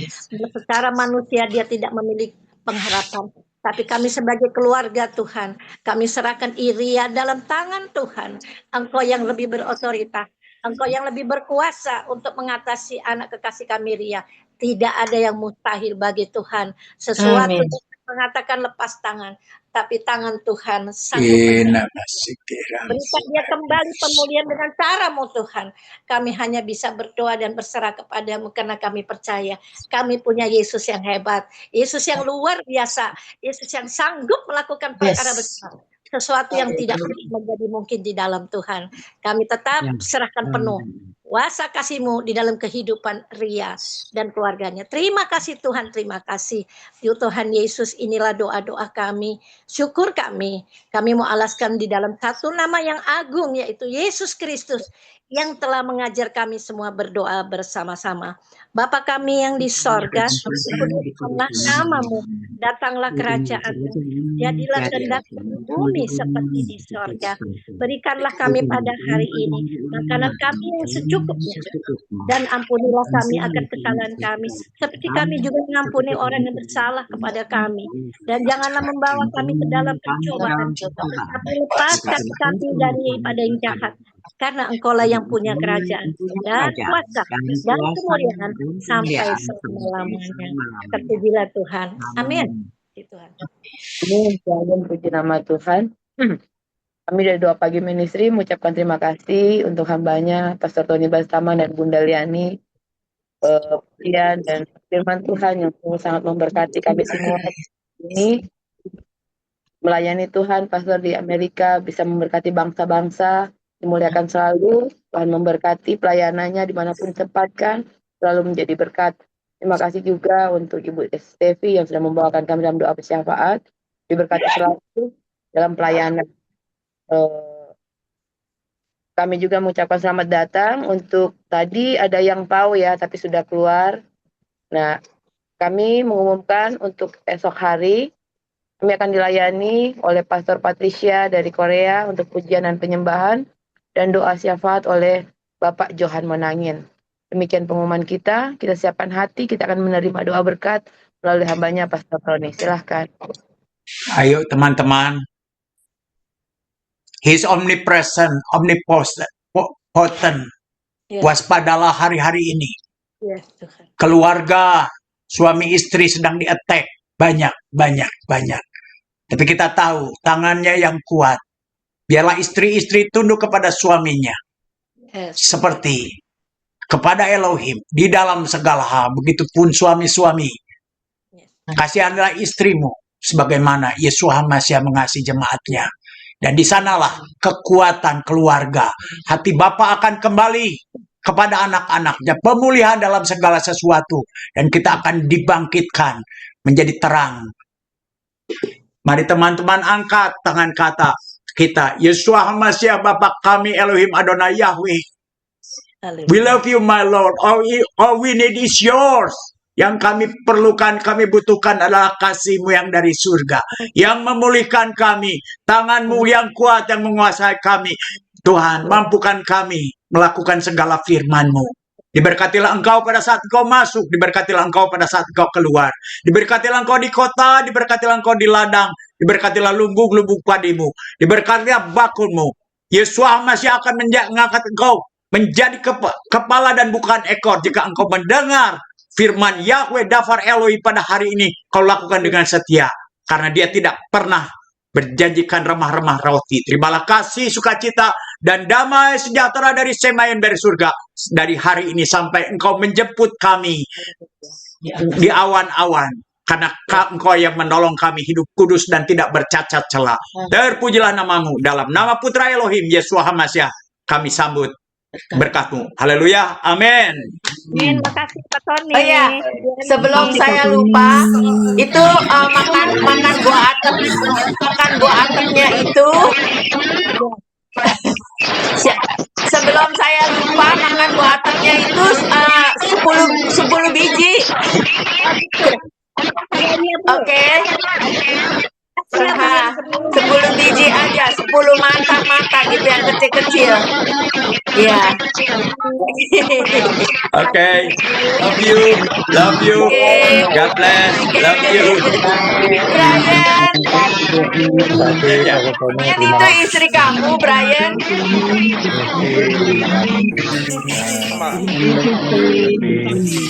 secara manusia dia tidak memiliki pengharapan, tapi kami sebagai keluarga Tuhan, kami serahkan Iria dalam tangan Tuhan. Engkau yang lebih berotoritas, Engkau yang lebih berkuasa untuk mengatasi anak kekasih kami Ria. Tidak ada yang mustahil bagi Tuhan. Sesuatu mengatakan lepas tangan, tapi tangan Tuhan sanggup. Berikan dia kembali pemulihan dengan cara-Mu Tuhan. Kami hanya bisa berdoa dan berserah kepada-Mu karena kami percaya kami punya Yesus yang hebat, Yesus yang luar biasa, Yesus yang sanggup melakukan perkara besar. Sesuatu yang tidak menjadi mungkin di dalam Tuhan. Kami tetap serahkan penuh kuasa kasih-Mu di dalam kehidupan Ria dan keluarganya. Terima kasih Tuhan, terima kasih. Tuhan Yesus, inilah doa-doa kami, syukur kami. Kami mau alaskan di dalam satu nama yang agung, yaitu Yesus Kristus, yang telah mengajar kami semua berdoa bersama-sama. Bapa kami yang di sorga, dikuduskanlah nama-Mu, datanglah kerajaan-Mu, jadilah kehendak-Mu di bumi seperti di sorga. Berikanlah kami pada hari ini makanan kami yang secukupnya, dan ampunilah kami akan kesalahan kami, seperti kami juga mengampuni orang yang bersalah kepada kami. Dan janganlah membawa kami ke dalam pencobaan, tapi lepaskan kami daripada yang jahat. Karena Engkaulah yang punya kerajaan dan kuasa dan kemuliaan sampai selama-lamanya. Terpujilah Tuhan. Amin. Tuhan. Amin. Puji nama Tuhan. Kami dari Doa Pagi Ministry mengucapkan terima kasih untuk hambanya Pastor Tony Bastama dan Bunda Liani, dan firman Tuhan yang sangat memberkati kami semua ini. Melayani Tuhan, Pastor di Amerika bisa memberkati bangsa-bangsa, dimuliakan selalu. Tuhan memberkati pelayanannya dimanapun ditempatkan, selalu menjadi berkat. Terima kasih juga untuk Ibu Stevi yang sudah membawakan kami dalam doa bersyafaat, diberkati selalu dalam pelayanan. Kami juga mengucapkan selamat datang untuk tadi ada yang tahu ya, tapi sudah keluar. Nah, kami mengumumkan untuk esok hari, kami akan dilayani oleh Pastor Patricia dari Korea untuk pujian dan penyembahan, dan doa syafaat oleh Bapak Johan Menangin. Demikian pengumuman kita siapkan hati, kita akan menerima doa berkat melalui hambanya Pastor Tony. Silahkan. Ayo teman-teman, He's omnipresent, omnipotent. Yes, Waspadalah hari-hari ini. yes, Tuhan. Keluarga, suami istri sedang di-attack. Banyak. Tapi kita tahu, tangannya yang kuat. Biarlah istri-istri tunduk kepada suaminya. Yes, Seperti kepada Elohim. Di dalam segala hal. Begitupun suami-suami. yes, Kasihanlah istrimu. Sebagaimana Yesus Hamasiah mengasihi jemaatnya. Dan di sanalah kekuatan keluarga. Hati Bapa akan kembali kepada anak-anaknya. Pemulihan dalam segala sesuatu. Dan kita akan dibangkitkan menjadi terang. Mari teman-teman angkat tangan kata kita. Yesus Hamasiah Bapa kami Elohim Adonai Yahweh. haleluya. We love you my Lord. All we need is yours. Yang kami perlukan, kami butuhkan adalah kasih-Mu yang dari surga. Yang memulihkan kami. Tangan-Mu yang kuat yang menguasai kami. Tuhan, mampukan kami melakukan segala firman-Mu. Diberkatilah Engkau pada saat Engkau masuk. Diberkatilah Engkau pada saat Engkau keluar. Diberkatilah Engkau di kota. Diberkatilah Engkau di ladang. Diberkatilah lumbung-lumbung padimu. Diberkatilah bakulmu. Yesus Hamasiah akan mengangkat Engkau menjadi kepala dan bukan ekor. Jika Engkau mendengar firman Yahweh Dafar Eloi pada hari ini, kau lakukan dengan setia. Karena dia tidak pernah berjanjikan remah-remah roti. Terimalah kasih, sukacita, dan damai sejahtera dari Semayan dari surga. Dari hari ini sampai Engkau menjemput kami di awan-awan. Karena Engkau yang menolong kami hidup kudus dan tidak bercacat celah. Terpujilah namamu. Dalam nama Putra Elohim, Yesus Hamasiah, kami sambut berkat-Mu. Haleluya. Amin. Amin, makasih Pak Tony. Oh iya, sebelum saya lupa, itu makan buah atemnya itu. Sebelum saya lupa, makan buah atemnya itu 10 biji. Oke. 10 biji aja, 10 mata gitu yang kecil-kecil. Iya. Oke. Love you. God bless. Love you. Brian, Ya. Brian itu istri kamu, Brian.